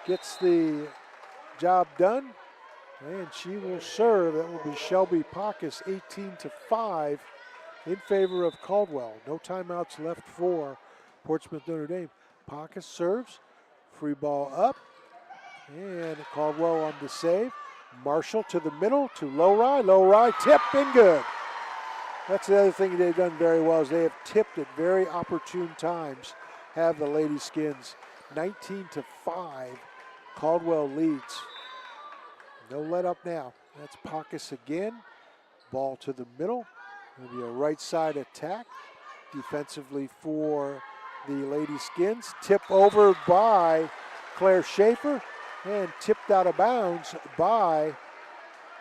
gets the job done, and she will serve. That will be Shelby Pacus, 18-5 in favor of Caldwell. No timeouts left for Portsmouth Notre Dame. Pacus serves, free ball up, and Caldwell on the save. Marshall to the middle to Lowry. Lowry tip and good. That's the other thing they've done very well is they have tipped at very opportune times. Have the Lady Skins 19-5. Caldwell leads. No let up now. That's Pacus again. Ball to the middle. It'll be a right side attack defensively for the Lady Skins. Tip over by Claire Schaefer. and tipped out of bounds by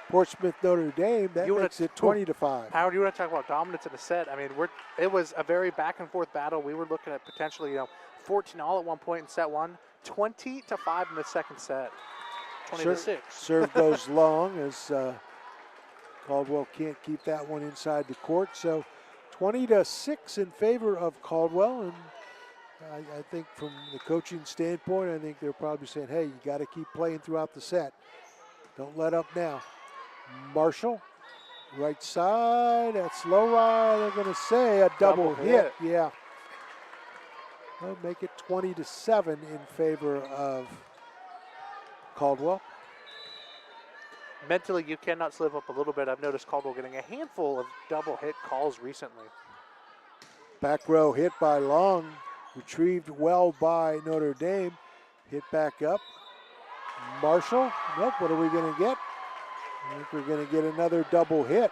Portsmouth Notre Dame. That makes it 20-5. Howard, you want to talk about dominance in the set? I mean, it was a very back and forth battle. We were looking at potentially 14 all at one point in set one, 20-5 in the second set, 20-6. Serve goes long as Caldwell can't keep that one inside the court. So 20-6 in favor of Caldwell, and I think from the coaching standpoint, I think they're probably saying, hey, you got to keep playing throughout the set. Don't let up now. Marshall, right side, that's low ride. They're going to say a double hit. Yeah. They'll make it 20-7 in favor of Caldwell. Mentally, you cannot slip up a little bit. I've noticed Caldwell getting a handful of double hit calls recently. Back row hit by Long, retrieved well by Notre Dame. Hit back up. Marshall, nope, what are we going to get? I think we're going to get another double hit.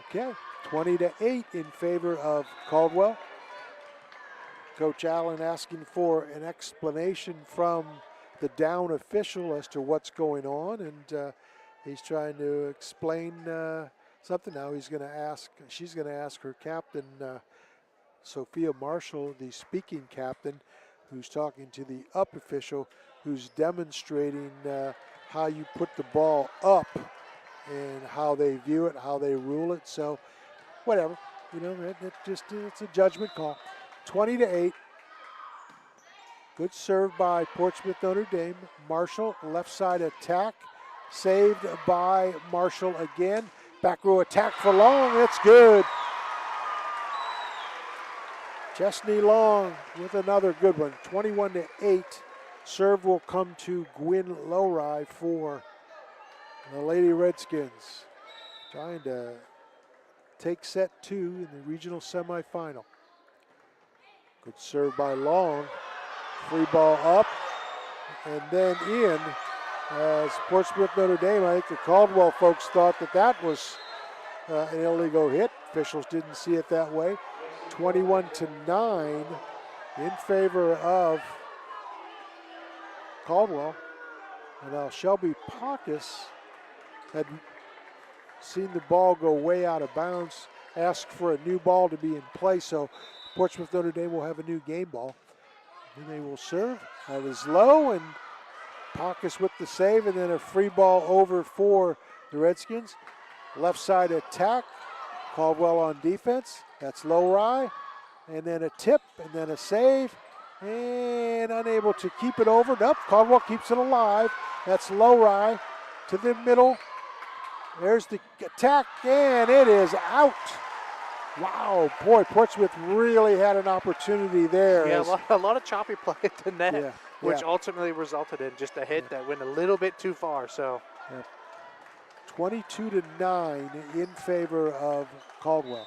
Okay, 20-8 in favor of Caldwell. Coach Allen asking for an explanation from the down official as to what's going on, and he's trying to explain something now. She's going to ask her captain, Sophia Marshall, the speaking captain, who's talking to the up official, who's demonstrating how you put the ball up and how they view it, how they rule it. So whatever, it's a judgment call. 20-8. Good serve by Portsmouth Notre Dame. Marshall, left side attack, saved by Marshall again. Back row attack for Long, it's good. Chesney Long with another good one. 21-8. Serve will come to Gwynn Lowry for the Lady Redskins. Trying to take set 2 in the regional semifinal. Good serve by Long. Free ball up and then in. As Portsmouth Notre Dame, I think the Caldwell folks thought that was an illegal hit. Officials didn't see it that way. 21-9 in favor of Caldwell. And now Shelby Pockus had seen the ball go way out of bounds, asked for a new ball to be in play, so Portsmouth Notre Dame will have a new game ball. And they will serve. That is low, and Pockus with the save, and then a free ball over for the Redskins. Left side attack. Caldwell on defense. That's Lowry. And then a tip, and then a save. And unable to keep it over. Nope, Caldwell keeps it alive. That's Lowry to the middle. There's the attack, and it is out. Wow, boy, Portsmouth really had an opportunity there. Yeah, a lot of choppy play at the net, which ultimately resulted in just a hit that went a little bit too far. So, 22-9 in favor of Caldwell.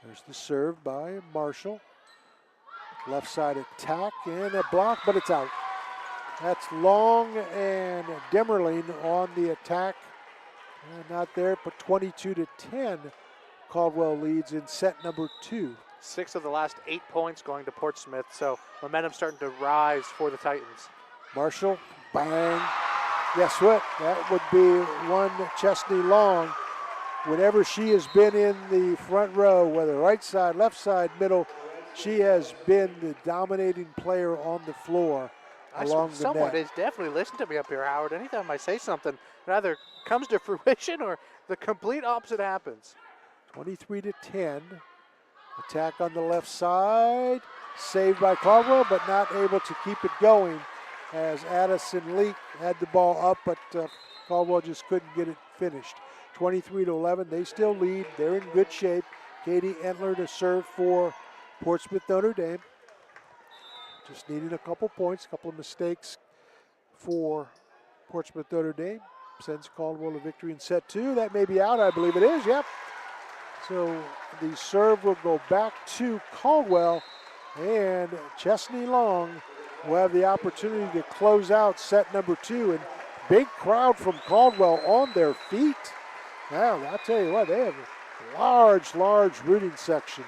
There's the serve by Marshall. Left side attack and a block, but it's out. That's Long and Demmerling on the attack. Not there, but 22-10. Caldwell leads in set number 2. 6 of the last 8 points going to Portsmouth, so momentum starting to rise for the Titans. Marshall, bang. Guess what? That would be one Chesney Long. Whenever she has been in the front row, whether right side, left side, middle, she has been the dominating player on the floor along the net. Someone is definitely listening to me up here, Howard. Anytime I say something, it either comes to fruition or the complete opposite happens. 23-10. Attack on the left side. Saved by Caldwell, but not able to keep it going as Addison Leak had the ball up, but Caldwell just couldn't get it finished. 23-11. They still lead. They're in good shape. Katie Entler to serve for Portsmouth Notre Dame. Just needing a couple points, a couple of mistakes for Portsmouth Notre Dame. Sends Caldwell to victory in set 2. That may be out, I believe it is, yep. So the serve will go back to Caldwell, and Chesney Long will have the opportunity to close out set number 2. And big crowd from Caldwell on their feet. Now, I'll tell you what, they have a large rooting section.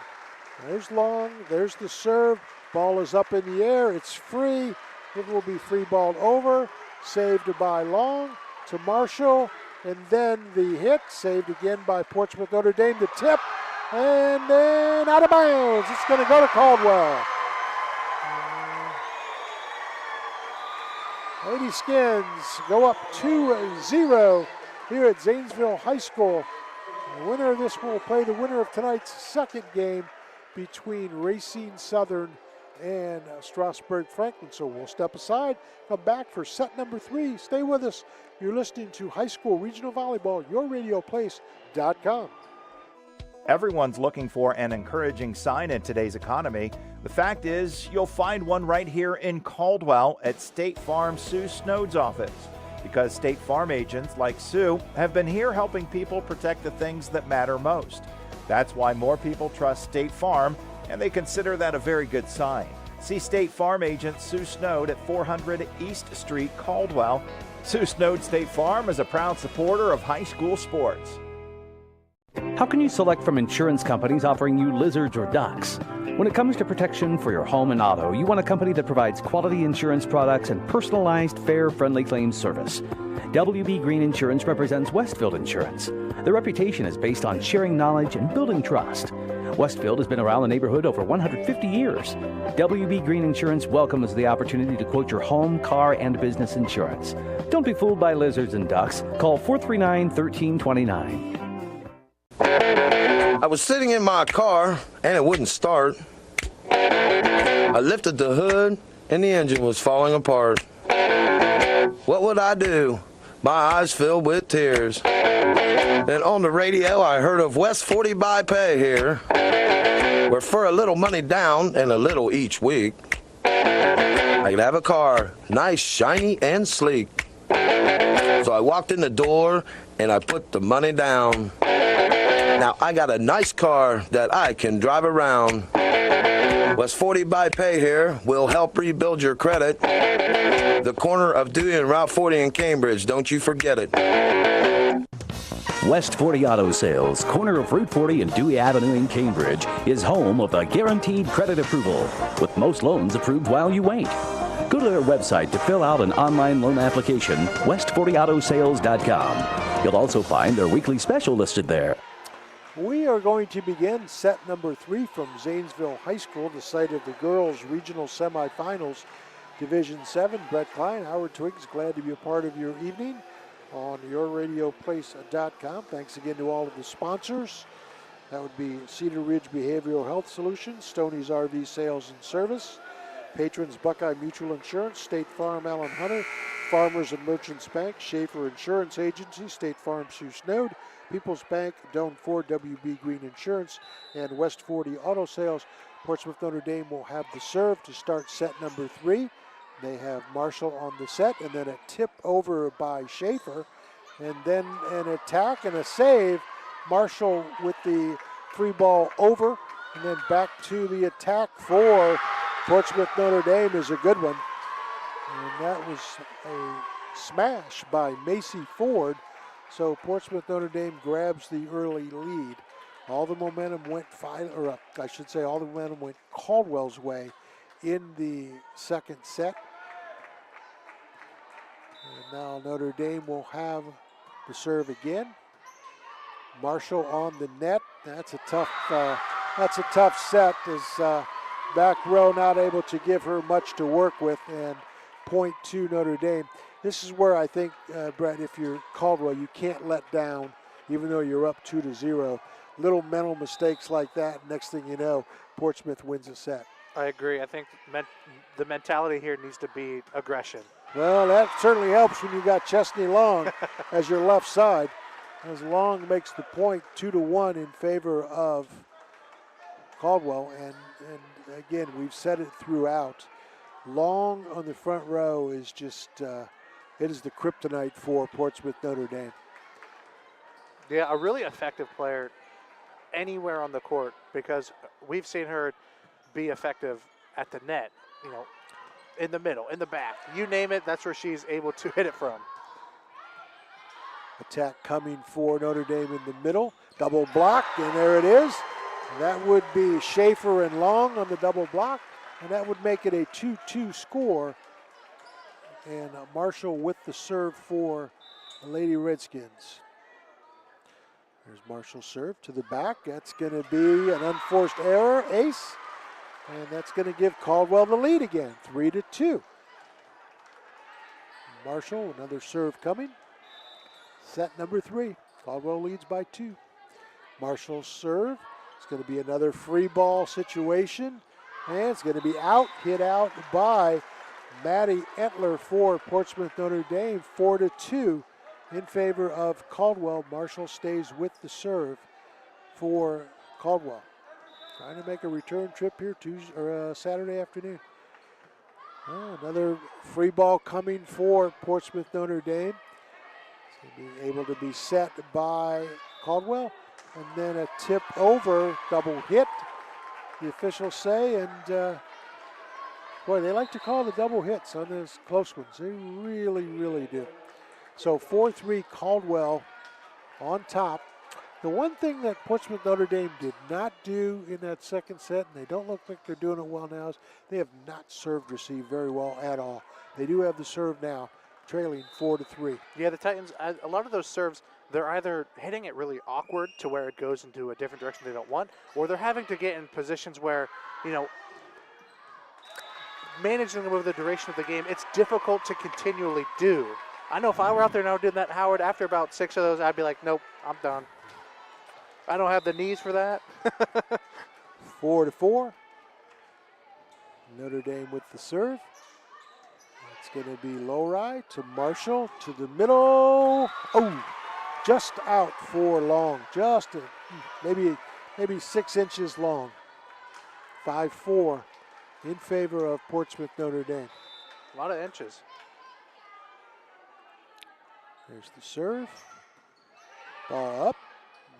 There's Long, there's the serve. Ball is up in the air. It's free. It will be free balled over. Saved by Long to Marshall. And then the hit. Saved again by Portsmouth Notre Dame. The tip. And then out of bounds. It's going to go to Caldwell. Lady Skins go up 2-0 here at Zanesville High School. The winner of this will play the winner of tonight's second game between Racine Southern and Strasburg Franklin. So we'll step aside, come back for set number 3. Stay with us. You're listening to High School Regional Volleyball, yourradioplace.com. Everyone's looking for an encouraging sign in today's economy. The fact is, you'll find one right here in Caldwell at State Farm Sue Snowd's office. Because State Farm agents like Sue have been here helping people protect the things that matter most. That's why more people trust State Farm, and they consider that a very good sign. See State Farm agent Sue Snowd at 400 East Street, Caldwell. Sue Snowd State Farm is a proud supporter of high school sports. How can you select from insurance companies offering you lizards or ducks? When it comes to protection for your home and auto, you want a company that provides quality insurance products and personalized, fair, friendly claims service. WB Green Insurance represents Westfield Insurance. Their reputation is based on sharing knowledge and building trust. Westfield has been around the neighborhood over 150 years. WB Green Insurance welcomes the opportunity to quote your home, car, and business insurance. Don't be fooled by lizards and ducks. Call 439-1329. I was sitting in my car and it wouldn't start. I lifted the hood and the engine was falling apart. What would I do? My eyes filled with tears. Then on the radio I heard of West 40 by Pay here, where for a little money down and a little each week, I could have a car, nice, shiny, and sleek. So I walked in the door and I put the money down. Now I got a nice car that I can drive around. West 40 by Pay here will help rebuild your credit. The corner of Dewey and Route 40 in Cambridge, don't you forget it. West 40 Auto Sales, corner of Route 40 and Dewey Avenue in Cambridge, is home of the guaranteed credit approval, with most loans approved while you wait. Go to their website to fill out an online loan application, west40autosales.com. You'll also find their weekly special listed there. We are going to begin set number 3 from Zanesville High School, the site of the girls' regional semifinals, Division 7. Brett Kline, Howard Twiggs, glad to be a part of your evening on yourradioplace.com. Thanks again to all of the sponsors. That would be Cedar Ridge Behavioral Health Solutions, Stoney's RV Sales and Service, Patrons Buckeye Mutual Insurance, State Farm Allen Hunter, Farmers and Merchants Bank, Schaefer Insurance Agency, State Farm Sue Snowd, People's Bank, Doan Ford, WB Green Insurance, and West 40 Auto Sales. Portsmouth Notre Dame will have the serve to start set number 3. They have Marshall on the set, and then a tip over by Schaefer, and then an attack and a save. Marshall with the free ball over, and then back to the attack for Portsmouth Notre Dame is a good one. And that was a smash by Macy Ford. So Portsmouth Notre Dame grabs the early lead. All the momentum went all the momentum went Caldwell's way in the second set. And now Notre Dame will have the serve again. Marshall on the net. That's a tough set. As back row not able to give her much to work with, and point to Notre Dame. This is where I think, Brett, if you're Caldwell, you can't let down, even though you're up 2-0. Little mental mistakes like that, next thing you know, Portsmouth wins a set. I agree. I think the mentality here needs to be aggression. Well, that certainly helps when you got Chesney Long as your left side, as Long makes the point 2-1 in favor of Caldwell. And again, we've said it throughout. Long on the front row is just, it is the kryptonite for Portsmouth Notre Dame. Yeah, a really effective player anywhere on the court, because we've seen her be effective at the net, in the middle, in the back. You name it, that's where she's able to hit it from. Attack coming for Notre Dame in the middle. Double block, and there it is. That would be Schaefer and Long on the double block. and that would make it a 2-2 score. And Marshall with the serve for the Lady Redskins. There's Marshall's serve to the back. That's going to be an unforced error, ace. And that's going to give Caldwell the lead again, 3-2. Marshall, another serve coming. Set number 3. Caldwell leads by 2. Marshall's serve. It's going to be another free ball situation. And it's going to be out, hit out by Maddie Entler for Portsmouth Notre Dame, 4-2 in favor of Caldwell. Marshall stays with the serve for Caldwell. Trying to make a return trip here Saturday afternoon. Another free ball coming for Portsmouth Notre Dame. It's going to be able to be set by Caldwell. And then a tip over, double hit, the officials say. And boy, they like to call the double hits on those close ones. They really, really do. So 4-3 Caldwell on top. The one thing that Portsmouth Notre Dame did not do in that second set, and they don't look like they're doing it well now, is they have not served receive very well at all. They do have the serve now, trailing 4-3. Yeah, the Titans, a lot of those serves, they're either hitting it really awkward to where it goes into a different direction they don't want, or they're having to get in positions where, you know, managing them over the duration of the game, it's difficult to continually do. I know if I were out there now doing that, Howard, after about 6 of those, I'd be like, nope, I'm done. I don't have the knees for that. 4-4. Notre Dame with the serve. It's going to be Lowry to Marshall to the middle. Oh, just out for long. Just maybe 6 inches long. 5-4 in favor of Portsmouth Notre Dame. A lot of inches. There's the serve. Ball up.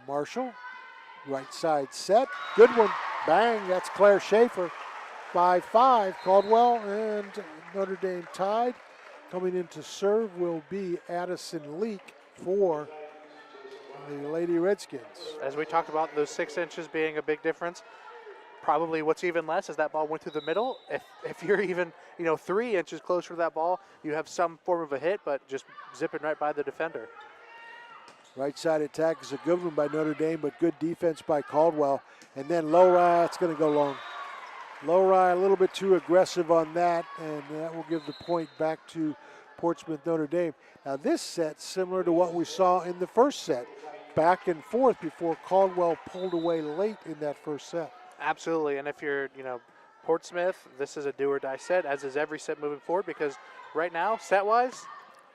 Marshall, right side set. Good one. Bang, that's Claire Schaefer. 5-5, Caldwell and Notre Dame tied. Coming into serve will be Addison Leak for the Lady Redskins. As we talked about, those 6 inches being a big difference. Probably what's even less is that ball went through the middle. If you're even 3 inches closer to that ball, you have some form of a hit, but just zipping right by the defender. Right side attack is a good one by Notre Dame, but good defense by Caldwell. And then Lowry, it's going to go long. Lowry a little bit too aggressive on that, and that will give the point back to Portsmouth Notre Dame. Now this set's similar to what we saw in the first set. Back and forth before Caldwell pulled away late in that first set. Absolutely, and if you're, Portsmouth, this is a do or die set, as is every set moving forward, because right now, set-wise,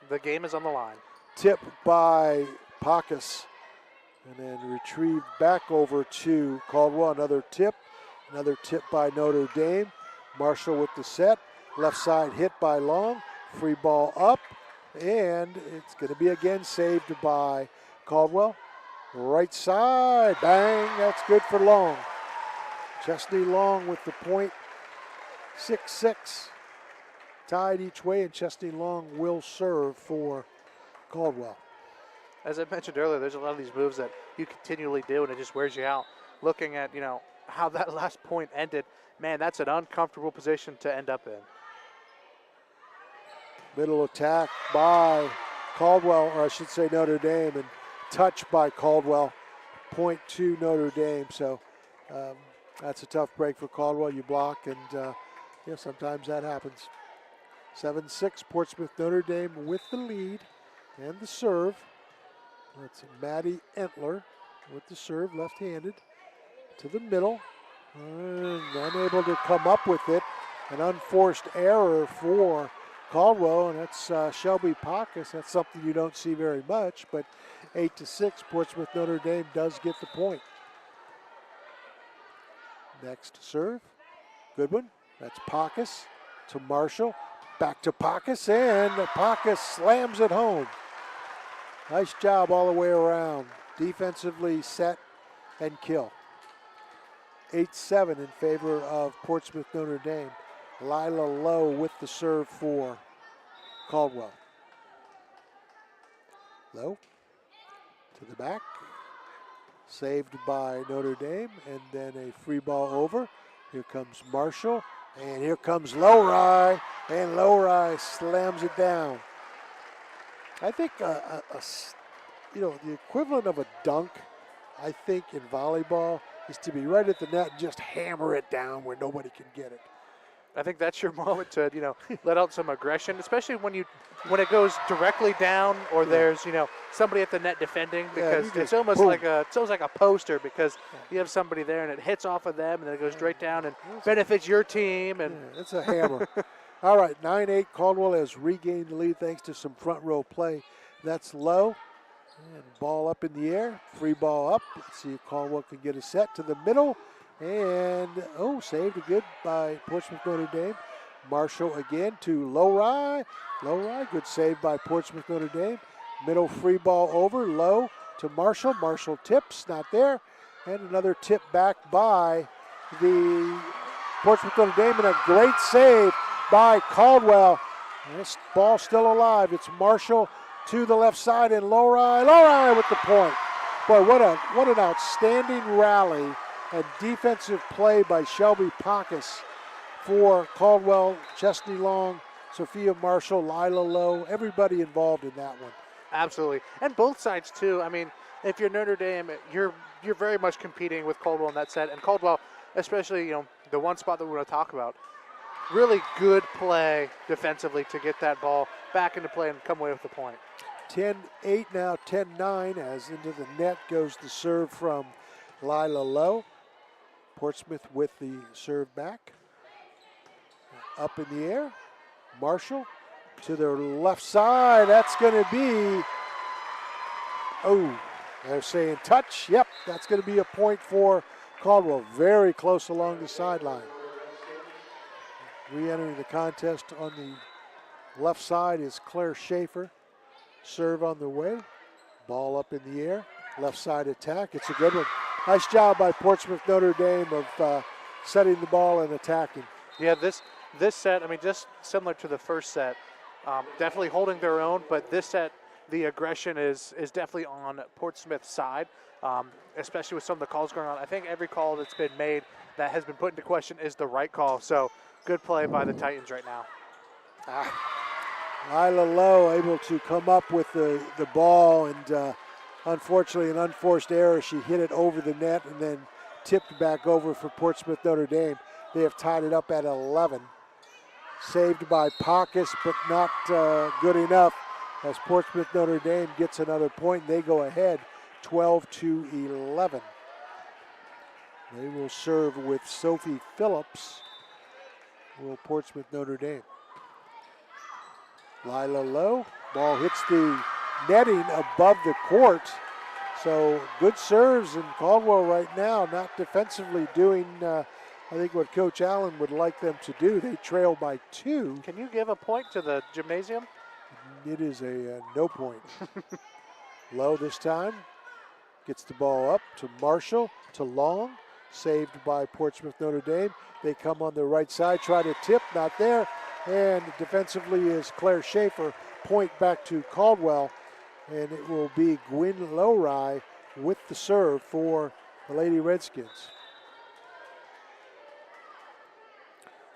the game is on the line. Tip by Pacus, and then retrieved back over to Caldwell. Another tip by Notre Dame. Marshall with the set. Left side hit by Long. Free ball up, and it's going to be again saved by Caldwell. Right side, bang, that's good for Long. Chesney Long with the point. 6-6. Tied each way, and Chesney Long will serve for Caldwell. As I mentioned earlier, there's a lot of these moves that you continually do, and it just wears you out. Looking at, how that last point ended, man, that's an uncomfortable position to end up in. Middle attack by Caldwell, or I should say Notre Dame, and touch by Caldwell. Point to Notre Dame, so that's a tough break for Caldwell. You block, and sometimes that happens. 7-6, Portsmouth Notre Dame with the lead and the serve. That's Maddie Entler with the serve, left-handed, to the middle. And unable to come up with it. An unforced error for Caldwell, and that's Shelby Pacus. That's something you don't see very much, but 8-6, Portsmouth Notre Dame does get the point. Next serve, good one. That's Pacus to Marshall. Back to Pacus, and Pacus slams it home. Nice job all the way around. Defensively set and kill. 8-7 in favor of Portsmouth Notre Dame. Lila Lowe with the serve for Caldwell. Lowe to the back. Saved by Notre Dame, and then a free ball over. Here comes Marshall. And here comes Lowry, and Lowry slams it down. I think, the equivalent of a dunk, I think, in volleyball is to be right at the net and just hammer it down where nobody can get it. I think that's your moment to, let out some aggression, especially when it goes directly down or there's, somebody at the net defending, because it's almost boom. like a poster, because you have somebody there and it hits off of them and then it goes straight down and benefits your team. And It's a hammer. All right, 9-8. Caldwell has regained the lead thanks to some front row play. That's low. And ball up in the air. Free ball up. Let's see if Caldwell can get a set to the middle. And, saved good by Portsmouth Notre Dame. Marshall again to Lowry. Lowry, good save by Portsmouth Notre Dame. Middle free ball over, low to Marshall. Marshall tips, not there. And another tip back by the Portsmouth Notre Dame, and a great save by Caldwell. And this ball still alive. It's Marshall to the left side, and Lowry with the point. Boy, what an outstanding rally and defensive play by Shelby Pacus for Caldwell, Chesney Long, Sophia Marshall, Lila Lowe, everybody involved in that one. Absolutely. And both sides, too. I mean, if you're Notre Dame, you're very much competing with Caldwell in that set. And Caldwell, especially, the one spot that we're going to talk about, really good play defensively to get that ball back into play and come away with the point. 10-8 now, 10-9, as into the net goes the serve from Lila Lowe. Portsmouth with the serve back. Up in the air. Marshall to their left side. That's going to be, they're saying touch. Yep, that's going to be a point for Caldwell. Very close along the sideline. Re-entering the contest on the left side is Claire Schaefer. Serve on the way. Ball up in the air. Left side attack. It's a good one. Nice job by Portsmouth Notre Dame of setting the ball and attacking. Yeah, this set, just similar to the first set, definitely holding their own, but this set, the aggression is definitely on Portsmouth's side, especially with some of the calls going on. I think every call that's been made that has been put into question is the right call, so good play by the Titans right now. Lila Lowe able to come up with the ball, and unfortunately an unforced error. She hit it over the net and then tipped back over for Portsmouth Notre Dame. They have tied it up at 11. Saved by Pacus, but not good enough as Portsmouth Notre Dame gets another point. They go ahead 12-11. They will serve with Sophie Phillips. Will Portsmouth Notre Dame. Lila Lowe, ball hits the netting above the court. So good serves, and Caldwell right now not defensively doing I think what Coach Allen would like them to do. They trail by 2. Can you give a point to the gymnasium? It is a no point. Lowe this time. Gets the ball up to Marshall, to Long. Saved by Portsmouth Notre Dame. They come on the right side, try to tip, not there. And defensively is Claire Schaefer. Point back to Caldwell. And it will be Gwyn Lowry with the serve for the Lady Redskins.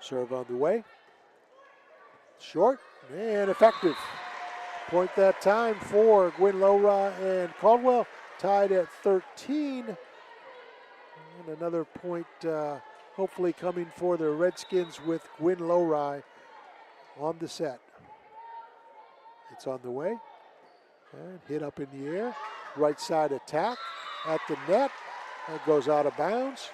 Serve on the way. Short and effective. Point that time for Gwyn Lowry, and Caldwell tied at 13. And another point hopefully coming for the Redskins with Gwyn Lowry on the set. It's on the way. And hit up in the air. Right side attack at the net. That goes out of bounds.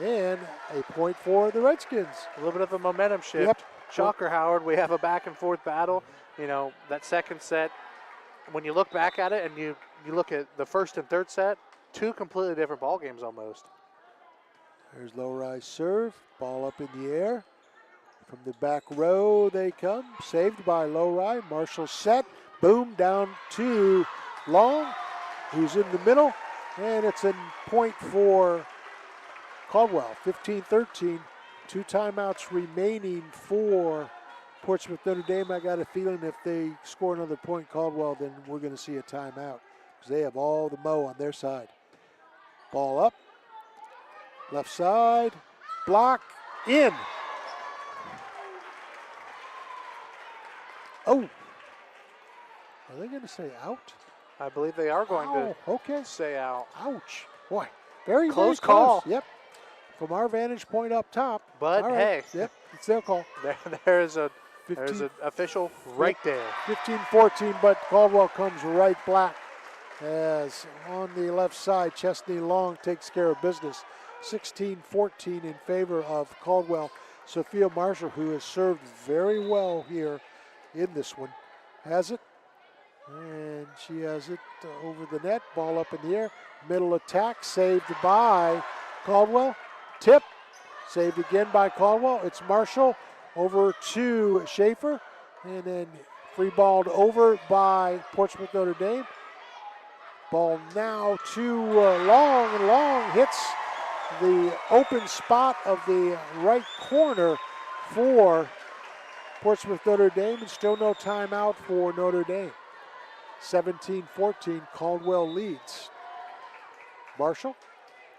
And a point for the Redskins. A little bit of a momentum shift. Yep. Shocker, Howard. We have a back and forth battle. That second set, when you look back at it and you look at the first and third set, 2 completely different ball games almost. There's Lowry's serve. Ball up in the air. From the back row they come. Saved by Lowry. Marshall set. Boom, down to Long, who's in the middle. And it's a point for Caldwell, 15-13. 2 timeouts remaining for Portsmouth Notre Dame. I got a feeling if they score another point, Caldwell, then we're going to see a timeout because they have all the mo on their side. Ball up. Left side. Block. In. Oh, are they going to say out? I believe they are going to okay. say out. Ouch. Boy, very Close very call. Yep. From our vantage point up top. But all right. hey. Yep, it's their call. There's an 15, official right there. 15-14, but Caldwell comes right back as on the left side, Chesney Long takes care of business. 16-14 in favor of Caldwell. Sophia Marshall, who has served very well here in this one, has it. And she has it over the net. Ball up in the air. Middle attack saved by Caldwell. Tip saved again by Caldwell. It's Marshall over to Schaefer. And then free balled over by Portsmouth Notre Dame. Ball now to Long, and Long hits the open spot of the right corner for Portsmouth Notre Dame, and still no timeout for Notre Dame. 17-14, Caldwell leads. Marshall,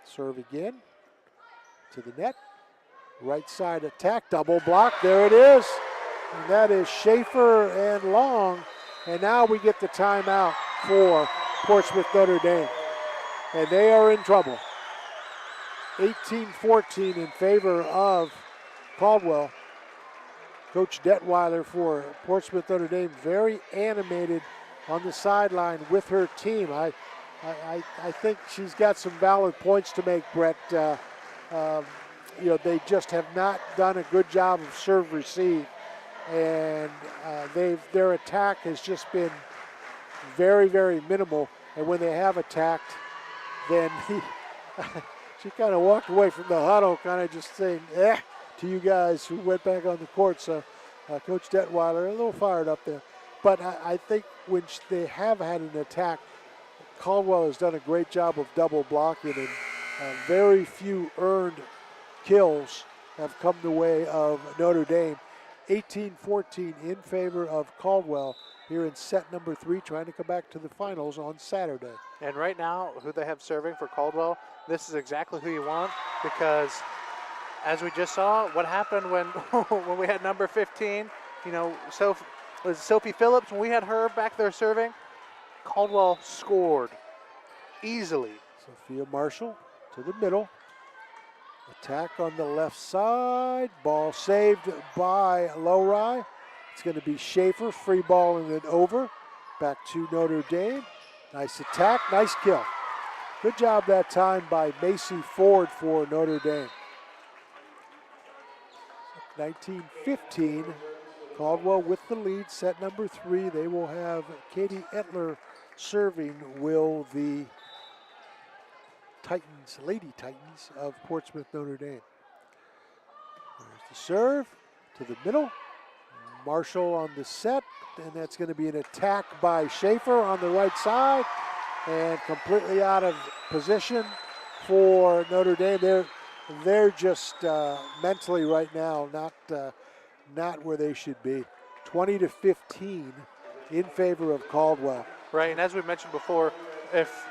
serve again to the net. Right side attack, double block, there it is. And that is Schaefer and Long. And now we get the timeout for Portsmouth Notre Dame. And they are in trouble. 18-14 in favor of Caldwell. Coach Detweiler for Portsmouth Notre Dame, very animated on the sideline with her team. I think she's got some valid points to make, Brett. They just have not done a good job of serve receive, and their attack has just been very, very minimal. And when they have attacked, then she kind of walked away from the huddle, kind of just saying, to you guys who went back on the court. So Coach Detweiler a little fired up there. But I think when they have had an attack, Caldwell has done a great job of double blocking, and very few earned kills have come the way of Notre Dame. 18-14 in favor of Caldwell here in set number 3, trying to come back to the finals on Saturday. And right now, who they have serving for Caldwell, this is exactly who you want, because as we just saw, what happened when when we had number 15, Sophie Phillips, when we had her back there serving, Caldwell scored easily. Sophia Marshall to the middle. Attack on the left side. Ball saved by Lowry. It's going to be Schaefer, free ball and then over. Back to Notre Dame. Nice attack, nice kill. Good job that time by Macy Ford for Notre Dame. 19-15. Caldwell with the lead, set number 3. They will have Katie Etler serving. Will the Titans, Lady Titans of Portsmouth Notre Dame. There's the serve to the middle. Marshall on the set, and that's going to be an attack by Schaefer on the right side, and completely out of position for Notre Dame. They're just mentally right now not where they should be. 20-15 in favor of Caldwell. Right, and as we mentioned before, if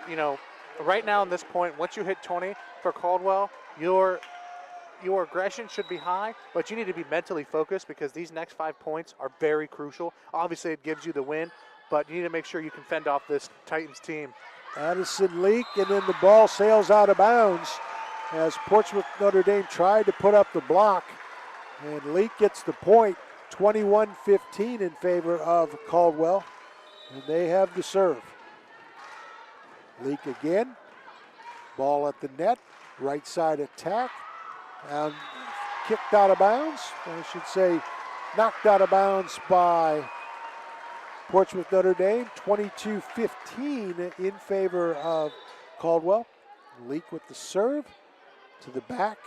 right now at this point, once you hit 20 for Caldwell, your aggression should be high, but you need to be mentally focused, because these next 5 points are very crucial. Obviously, it gives you the win, but you need to make sure you can fend off this Titans team. Addison Leak, and then the ball sails out of bounds as Portsmouth Notre Dame tried to put up the block, and Leak gets the point. 21-15 in favor of Caldwell, and they have the serve. Leak again, ball at the net, right side attack, and kicked out of bounds. I should say knocked out of bounds by Portsmouth Notre Dame. 22-15 in favor of Caldwell. Leak with the serve to the back,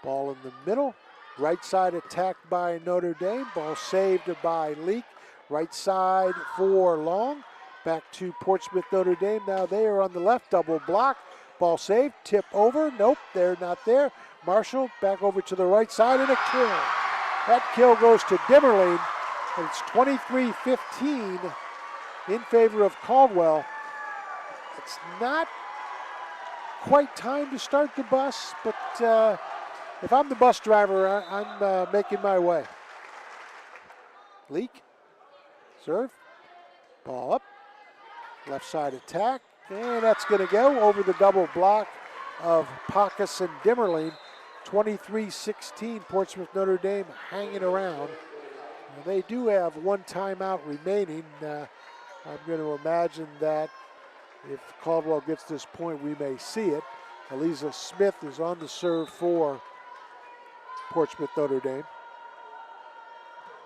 ball in the middle, right side attack by Notre Dame, ball saved by Leak, right side for Long. Back to Portsmouth Notre Dame. Now they are on the left, double block. Ball saved, tip over. Nope, they're not there. Marshall back over to the right side and a kill. That kill goes to Dimmerling, and it's 23-15 in favor of Caldwell. It's not quite time to start the bus, but if I'm the bus driver, I'm making my way. Leak Serve. Ball up. Left side attack. And that's going to go over the double block of Pacus and Dimmerling. 23-16, Portsmouth Notre Dame hanging around. They do have one timeout remaining. I'm going to imagine that if Caldwell gets this point, we may see it. Eliza Smith is on the serve for Portsmouth Notre Dame.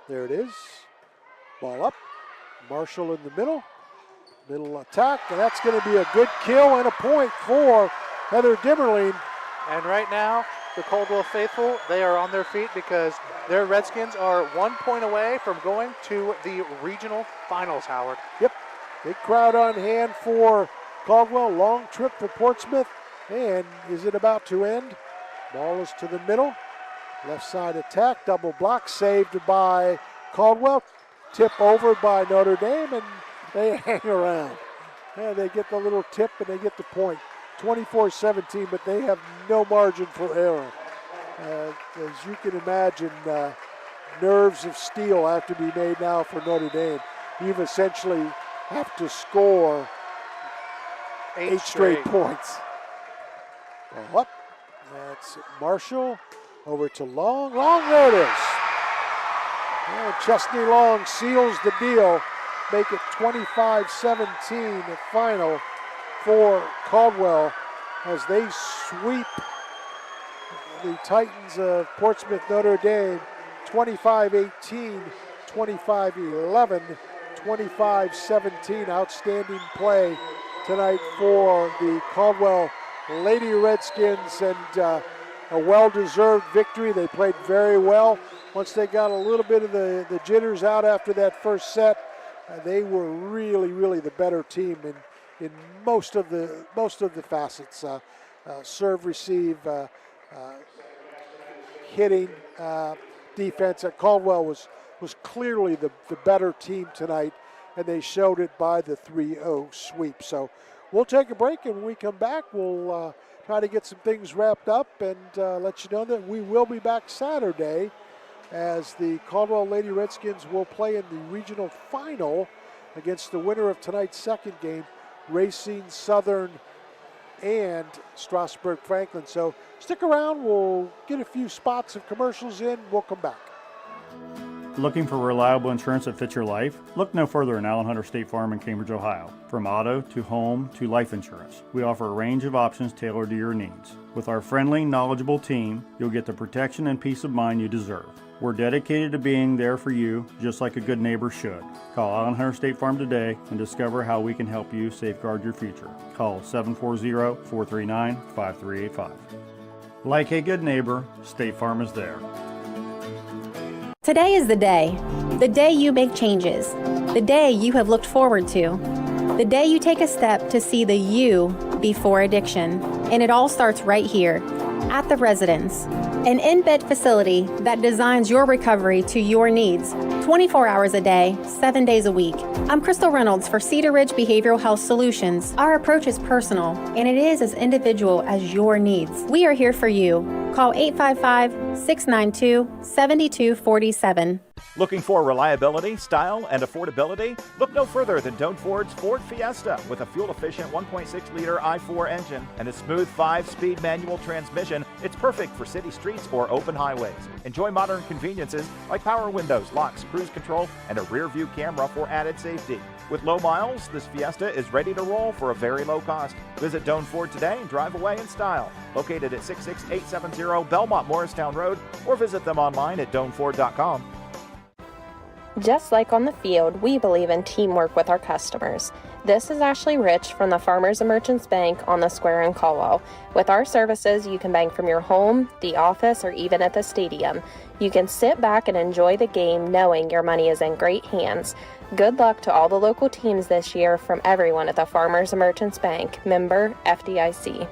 There it is. Ball up. Marshall in the middle. Middle attack, and that's going to be a good kill and a point for Heather Dimmerling. And right now, the Caldwell faithful, they are on their feet because their Redskins are 1 point away from going to the regional finals, Howard. Yep, big crowd on hand for Caldwell. Long trip for Portsmouth, and is it about to end? Ball is to the middle. Left side attack, double block, saved by Caldwell. Tip over by Notre Dame, and they hang around. And they get the little tip, and they get the point. 24-17, but they have no margin for error. As you can imagine, nerves of steel have to be made now for Notre Dame. You've essentially have to score 8 straight points. Ball up. That's Marshall. Over to Long. Long, there it is. And Chesney Long seals the deal. Make it 25-17 the final for Caldwell as they sweep the Titans of Portsmouth Notre Dame 25-18, 25-11, 25-17. Outstanding play tonight for the Caldwell Lady Redskins, and a well-deserved victory. They played very well. Once they got a little bit of the jitters out after that first set, they were really the better team in most of the facets. Serve, receive, hitting, defense. Caldwell was clearly the better team tonight, and they showed it by the 3-0 sweep. So we'll take a break, and when we come back, we'll try to get some things wrapped up and let you know that we will be back Saturday as the Caldwell Lady Redskins will play in the regional final against the winner of tonight's second game, Racine Southern and Strasburg Franklin. So stick around, we'll get a few spots of commercials in, we'll come back. Looking for reliable insurance that fits your life? Look no further than Allen Hunter State Farm in Cambridge, Ohio. From auto to home to life insurance, we offer a range of options tailored to your needs. With our friendly, knowledgeable team, you'll get the protection and peace of mind you deserve. We're dedicated to being there for you, just like a good neighbor should. Call Allen Hunter State Farm today and discover how we can help you safeguard your future. Call 740-439-5385. Like a good neighbor, State Farm is there. Today is the day you make changes, the day you have looked forward to, the day you take a step to see the you before addiction. And it all starts right here at the Residence, an in-bed facility that designs your recovery to your needs, 24 hours a day, 7 days a week. I'm Crystal Reynolds for Cedar Ridge Behavioral Health Solutions. Our approach is personal, and it is as individual as your needs. We are here for you. Call 855-692-7247. Looking for reliability, style, and affordability? Look no further than Doan Ford's Ford Fiesta with a fuel-efficient 1.6-liter i4 engine and a smooth 5-speed manual transmission. It's perfect for city streets or open highways. Enjoy modern conveniences like power windows, locks, cruise control, and a rear-view camera for added safety. With low miles, this Fiesta is ready to roll for a very low cost. Visit Doan Ford today and drive away in style. Located at 66870 Belmont Morristown Road, or visit them online at doanford.com. Just like on the field, we believe in teamwork with our customers. This is Ashley Rich from the Farmers and Merchants Bank on the Square in Caldwell. With our services, you can bank from your home, the office, or even at the stadium. You can sit back and enjoy the game knowing your money is in great hands. Good luck to all the local teams this year from everyone at the Farmers and Merchants Bank, member FDIC.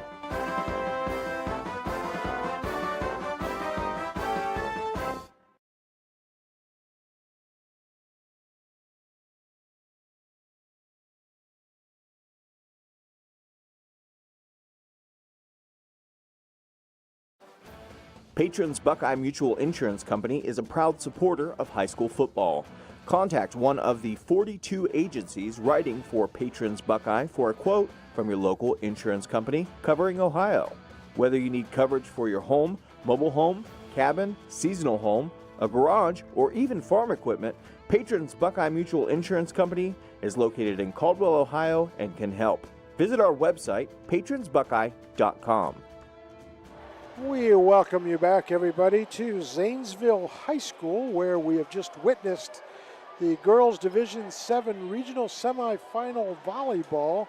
Patrons Buckeye Mutual Insurance Company is a proud supporter of high school football. Contact one of the 42 agencies writing for Patrons Buckeye for a quote from your local insurance company covering Ohio. Whether you need coverage for your home, mobile home, cabin, seasonal home, a garage, or even farm equipment, Patrons Buckeye Mutual Insurance Company is located in Caldwell, Ohio, and can help. Visit our website, patronsbuckeye.com. We welcome you back, everybody, to Zanesville High School, where we have just witnessed the Girls Division 7 Regional Semifinal Volleyball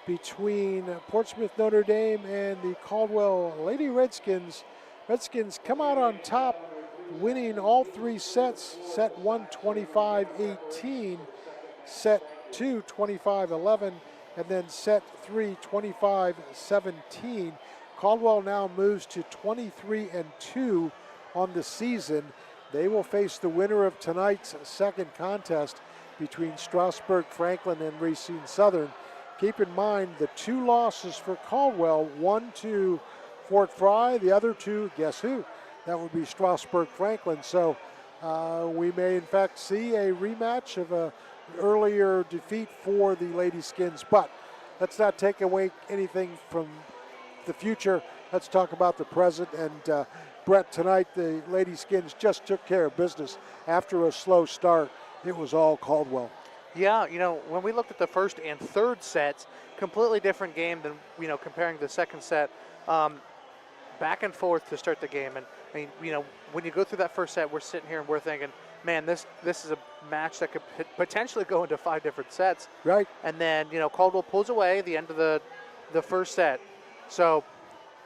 between Portsmouth Notre Dame and the Caldwell Lady Redskins. Redskins come out on top, winning all three sets. Set 1, 25-18, set 2, 25-11, and then set 3, 25-17. Caldwell now moves to 23-2 on the season. They will face the winner of tonight's second contest between Strasburg Franklin and Racine Southern. Keep in mind the two losses for Caldwell, one to Fort Fry, the other two, guess who? That would be Strasburg Franklin. So we may in fact see a rematch of an earlier defeat for the Lady Skins, but let's not take away anything from the future. Let's talk about the present. And Brett, tonight the Lady Skins just took care of business. After a slow start, it was all Caldwell. Yeah, you know, when we looked at the first and third sets, completely different game than, you know, comparing the second set. Back and forth to start the game. And I mean, you know, when you go through that first set, we're sitting here and we're thinking, man, this is a match that could potentially go into 5 different sets. Right. And then, you know, Caldwell pulls away at the end of the first set. So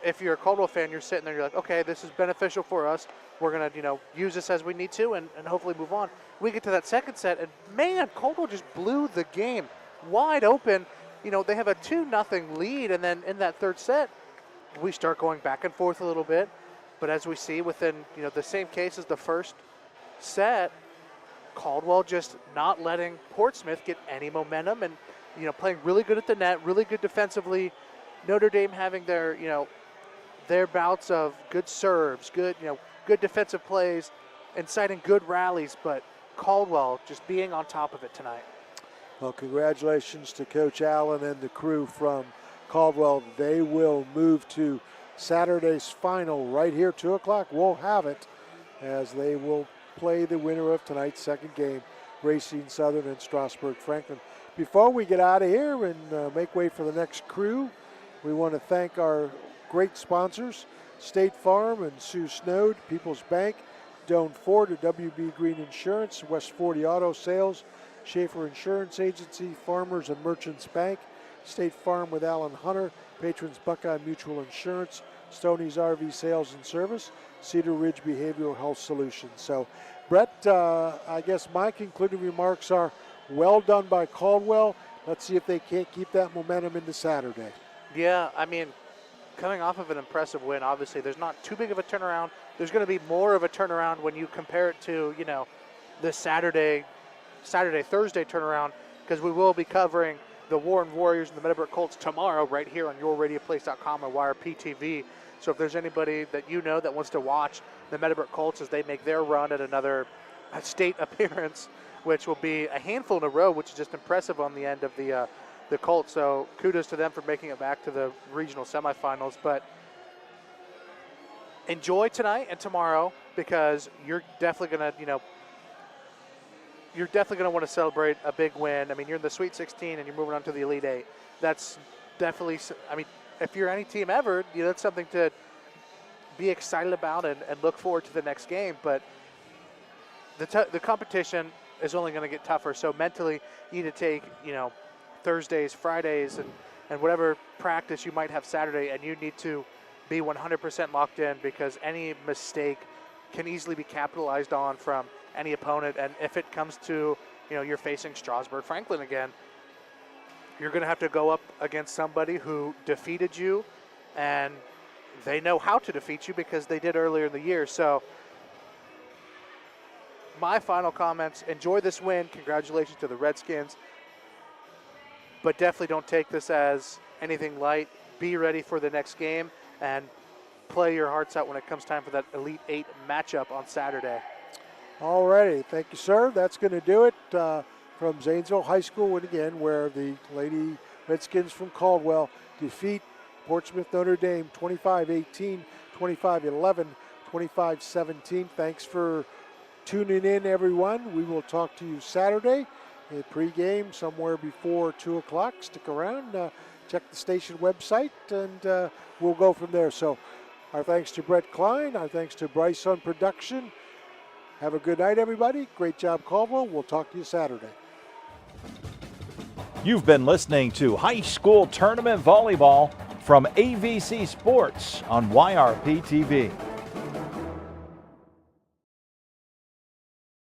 if you're a Caldwell fan, you're sitting there, you're like, okay, this is beneficial for us. We're going to, you know, use this as we need to and hopefully move on. We get to that second set, and man, Caldwell just blew the game wide open. You know, they have a 2-0 lead, and then in that third set, we start going back and forth a little bit. But as we see within, you know, the same case as the first set, Caldwell just not letting Portsmouth get any momentum and, you know, playing really good at the net, really good defensively. Notre Dame having their, you know, their bouts of good serves, good, you know, good defensive plays, inciting good rallies, but Caldwell just being on top of it tonight. Well, congratulations to Coach Allen and the crew from Caldwell. They will move to Saturday's final right here, 2 o'clock. We'll have it as they will play the winner of tonight's second game, Racine Southern and Strasburg Franklin. Before we get out of here and make way for the next crew, we want to thank our great sponsors, State Farm and Sue Snowd, People's Bank, Doan Ford, WB Green Insurance, West 40 Auto Sales, Schaefer Insurance Agency, Farmers and Merchants Bank, State Farm with Alan Hunter, Patrons Buckeye Mutual Insurance, Stoney's RV Sales and Service, Cedar Ridge Behavioral Health Solutions. So, Brett, I guess my concluding remarks are well done by Caldwell. Let's see if they can't keep that momentum into Saturday. Yeah, I mean, coming off of an impressive win, obviously there's not too big of a turnaround. There's going to be more of a turnaround when you compare it to, you know, the Thursday turnaround, because we will be covering the Warren Warriors and the Meadowbrook Colts tomorrow right here on yourradioplace.com and YRP-TV. So if there's anybody that you know that wants to watch the Meadowbrook Colts as they make their run at another state appearance, which will be a handful in a row, which is just impressive on the end of the Colts. So kudos to them for making it back to the regional semifinals. But enjoy tonight and tomorrow, because you're definitely going to, you know, you're definitely going to want to celebrate a big win. I mean, you're in the Sweet 16 and you're moving on to the Elite 8. That's definitely, I mean, if you're any team ever, you know, that's something to be excited about and look forward to the next game. But the competition is only going to get tougher. So mentally, you need to take, you know, Thursdays, Fridays, and whatever practice you might have Saturday, and you need to be 100% locked in, because any mistake can easily be capitalized on from any opponent. And if it comes to, you know, you're facing Strasburg Franklin again, you're going to have to go up against somebody who defeated you, and they know how to defeat you because they did earlier in the year. So my final comments, enjoy this win. Congratulations to the Redskins. But definitely don't take this as anything light. Be ready for the next game and play your hearts out when it comes time for that Elite 8 matchup on Saturday. All righty. Thank you, sir. That's going to do it from Zanesville High School, and again, where the Lady Redskins from Caldwell defeat Portsmouth Notre Dame 25-18, 25-11, 25-17. Thanks for tuning in, everyone. We will talk to you Saturday at pregame somewhere before 2 o'clock. Stick around, check the station website, and we'll go from there. So our thanks to Brett Kline, our thanks to Bryce on production. Have a good night, everybody. Great job, Caldwell. We'll talk to you Saturday. You've been listening to High School Tournament Volleyball from AVC Sports on YRP TV.